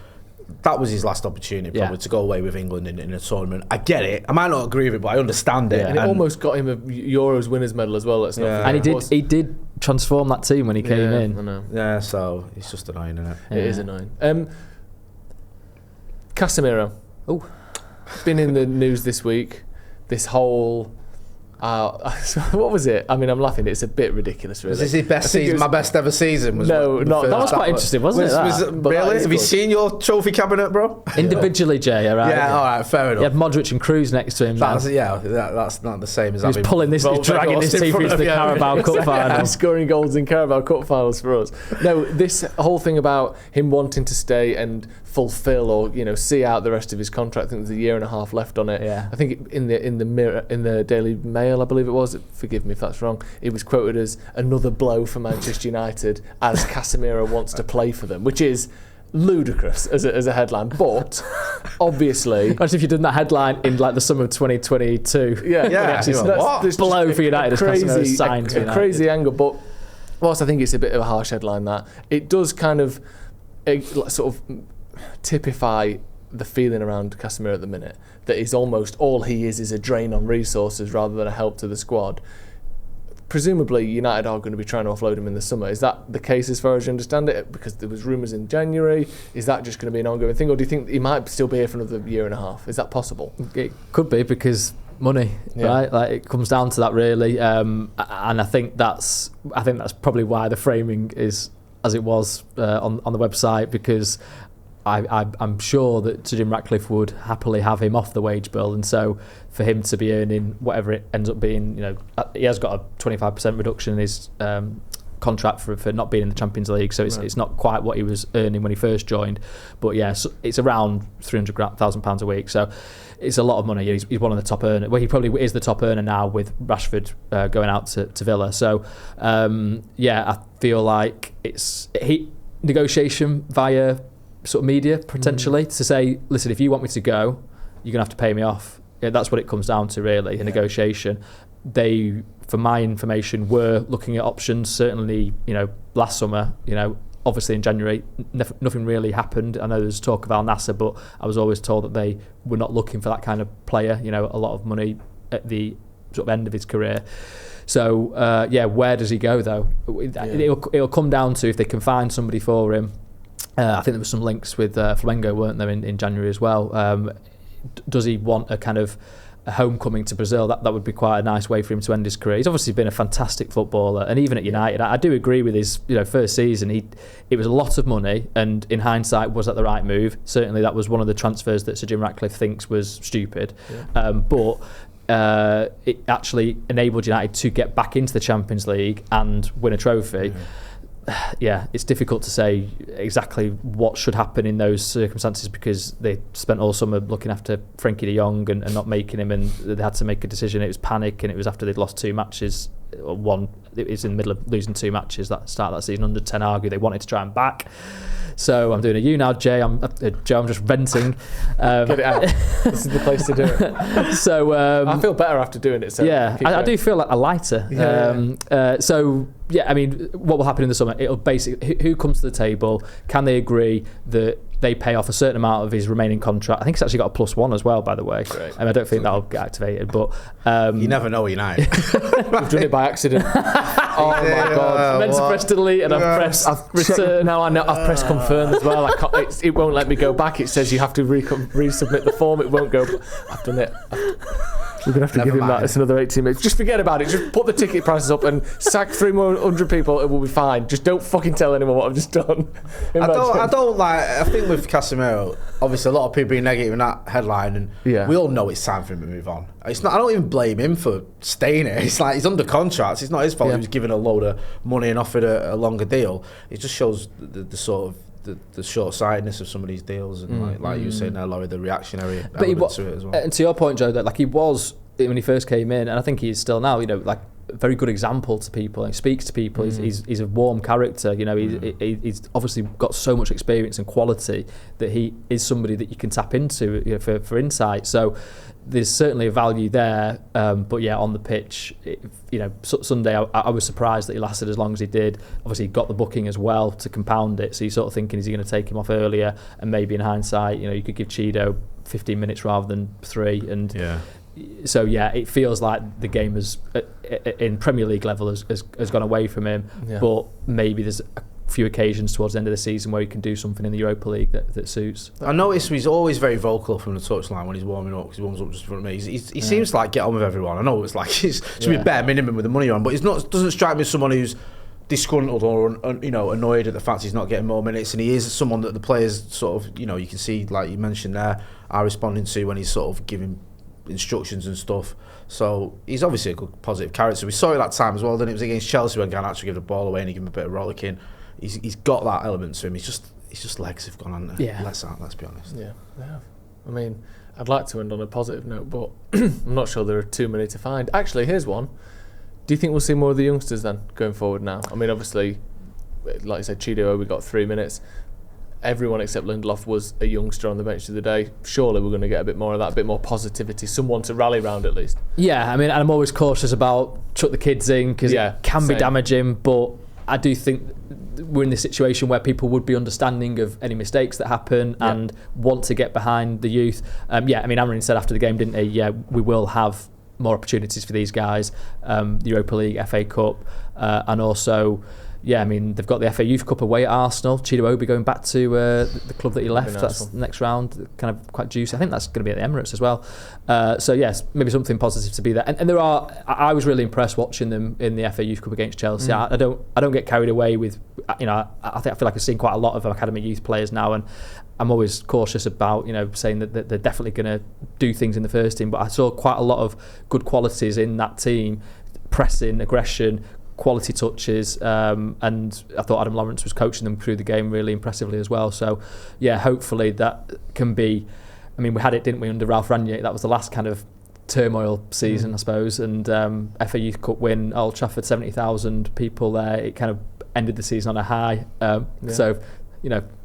S3: That was his last opportunity, probably, to go away with England in a tournament. I get it. I might not agree with it, but I understand it.
S2: And it almost got him a Euros winners medal as well.
S1: And he did transform that team when he came in.
S2: I know.
S3: Yeah, so it's just annoying, isn't it?
S2: It is annoying. Casemiro. Been in the news this week. This whole... what was it? I mean, I'm laughing. It's a bit ridiculous, really.
S3: Was this his best season? My best ever season?
S1: That was quite interesting, wasn't it?
S3: Really? Have you seen your trophy cabinet, bro?
S1: Individually, Jay. All right.
S3: Yeah, all right, fair enough.
S1: You had Modric and Kroos next to him.
S3: That's not the same as
S1: he was pulling this, dragging this team into the Carabao Cup final,
S2: scoring goals in Carabao Cup finals for us. No, this whole thing about him wanting to stay and fulfill or see out the rest of his contract. I think there's a year and a half left on it.
S1: Yeah.
S2: I think in the Daily Mail, I believe it was. Forgive me if that's wrong. It was quoted as another blow for Manchester United as Casemiro wants to play for them, which is ludicrous as a headline. But obviously,
S1: imagine if you did that headline in like the summer of 2022.
S2: That's
S1: blow for United as Casemiro signed to United.
S2: Crazy angle. But whilst I think it's a bit of a harsh headline, that it does kind of sort of typify the feeling around Casemiro at the minute, that is almost all he is a drain on resources rather than a help to the squad. Presumably United are going to be trying to offload him in the summer. Is that the case as far as you understand it? Because there was rumours in January. Is that just going to be an ongoing thing, or do you think he might still be here for another year and a half? Is that possible?
S1: It could be, because money, right? Like, it comes down to that, really. And I think that's probably why the framing is as it was on the website, because I'm sure that Sir Jim Ratcliffe would happily have him off the wage bill, and so for him to be earning whatever it ends up being, he has got a 25% reduction in his contract for not being in the Champions League, so it's not quite what he was earning when he first joined, but so it's around £300,000 a week, so it's a lot of money. He's one of the top earners. Well, he probably is the top earner now with Rashford going out to Villa. So I feel like it's negotiation via sort of media potentially to say, listen, if you want me to go, you're gonna have to pay me off. That's what it comes down to, really. A negotiation. They, for my information, were looking at options. Certainly, last summer. Obviously in January, nothing really happened. I know there's talk of Al Nassr, but I was always told that they were not looking for that kind of player. A lot of money at the sort of end of his career. So where does he go though? It'll come down to if they can find somebody for him. I think there were some links with Flamengo, weren't there, in January as well. Does he want a kind of a homecoming to Brazil? That would be quite a nice way for him to end his career. He's obviously been a fantastic footballer, and even at United, I do agree with his first season. It was a lot of money, and in hindsight, was that the right move? Certainly, that was one of the transfers that Sir Jim Ratcliffe thinks was stupid. But it actually enabled United to get back into the Champions League and win a trophy. Yeah, it's difficult to say exactly what should happen in those circumstances, because they spent all summer looking after Frenkie de Jong and not making him, and they had to make a decision. It was panic, and it was after they'd lost 2 matches. One, it was in the middle of losing 2 matches that start of that season. Under 10 argue they wanted to try and back. So I'm doing a you now, Jay. I'm just venting.
S2: Get it out. This is the place to do it.
S1: So
S2: I feel better after doing it. So
S1: I do feel like a lighter. So I mean, what will happen in the summer? It'll basically who comes to the table. Can they agree that they pay off a certain amount of his remaining contract? I think he's actually got a +1 as well, by the way. I don't think that'll get activated, but
S3: you never know, United.
S2: We've done it by accident. Oh my god!
S1: I meant to press delete and I've pressed return.
S2: Now I know I've pressed confirm as well. It won't let me go back. It says you have to resubmit the form. It won't go. I've done it. We're going to have to give him that. It's another 18 minutes. Just forget about it. Just put the ticket prices up and sack 300 people. It will be fine. Just don't fucking tell anyone what I've just done.
S3: I don't like. I think with Casemiro, obviously a lot of people being negative in that headline, and we all know it's time for him to move on. It's not. I don't even blame him for staying here. It's like he's under contract. It's not his fault. He was given a load of money and offered a longer deal. It just shows the sort of the short-sightedness of some of these deals, and like you were saying there, Laurie, the reactionary element to it as well.
S1: And to your point, Joe, that like he was when he first came in, and I think he is still now. Like a very good example to people. He speaks to people. He's a warm character. He's obviously got so much experience and quality that he is somebody that you can tap into for insight. So there's certainly a value there. But on the pitch, Sunday I was surprised that he lasted as long as he did. Obviously, he got the booking as well to compound it. So you're sort of thinking, is he going to take him off earlier? And maybe in hindsight, you could give Cheeto 15 minutes rather than 3. And so it feels like the game has, in Premier League level, has gone away from him. But maybe there's a few occasions towards the end of the season where he can do something in the Europa League that suits.
S3: I noticed he's always very vocal from the touchline when he's warming up, because he warms up just in front of me. He seems to like get on with everyone. I know it's like it should be bare minimum with the money on, but doesn't strike me as someone who's disgruntled or annoyed at the fact he's not getting more minutes, and he is someone that the players sort of you can see, like you mentioned there, are responding to when he's sort of giving instructions and stuff. So he's obviously a good positive character. We saw it that time as well. Then it was against Chelsea when Garnacho gave the ball away and he gave him a bit of rollicking. He's got that element to him. He's just legs have gone on there. Let's be honest.
S2: Yeah. I mean, I'd like to end on a positive note, but I'm not sure there are too many to find. Actually, here's one. Do you think we'll see more of the youngsters then going forward now? I mean, obviously, like I said, Cheeto, we got 3 minutes. Everyone except Lindelof was a youngster on the bench of the day. Surely we're going to get a bit more of that, a bit more positivity, someone to rally around at least. Yeah,
S1: I mean, and I'm always cautious about chuck the kids in, because it can be damaging, but I do think we're in this situation where people would be understanding of any mistakes that happen and want to get behind the youth. I mean, Amorim said after the game, didn't he? Yeah, we will have more opportunities for these guys, the Europa League, FA Cup, and also... I mean, they've got the FA Youth Cup away at Arsenal. Cheeto Obi going back to the club that he left. That's the next round, kind of quite juicy. I think that's going to be at the Emirates as well. So yes, maybe something positive to be there. And there are. I was really impressed watching them in the FA Youth Cup against Chelsea. I don't get carried away with. I feel like I've seen quite a lot of academy youth players now, and I'm always cautious about saying that they're definitely going to do things in the first team. But I saw quite a lot of good qualities in that team: pressing, aggression, quality touches, and I thought Adam Lawrence was coaching them through the game really impressively as well. So hopefully that can be. I mean, we had it, didn't we, under Ralph Rangnick? That was the last kind of turmoil season, I suppose, and FA Youth Cup win, Old Trafford, 70,000 people there. It kind of ended the season on a high. So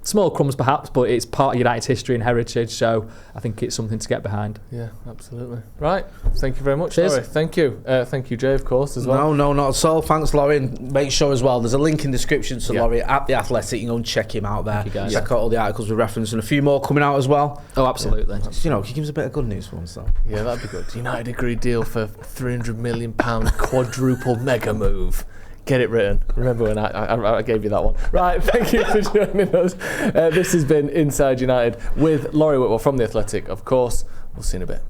S1: small crumbs perhaps, but it's part of United's history and heritage, so I think it's something to get behind.
S2: Yeah, absolutely. Right, thank you very much,
S1: Cheers.
S2: Laurie. Thank you. Thank you, Jay, of course, as well.
S3: No, not at all. Thanks, Laurie. And make sure as well, there's a link in the description to Laurie at The Athletic. You can go and check him out there.
S1: Thank you, guys.
S3: Check out all the articles we reference and a few more coming out as well.
S1: Oh, absolutely.
S3: Can you give us a bit of good news for once, though?
S2: Yeah, that'd be good. United agreed deal for £300 million quadruple mega move. Get it written. Remember when I gave you that one. Right, thank you for joining us. This has been Inside United with Laurie Whitwell from The Athletic, of course. We'll see you in a bit.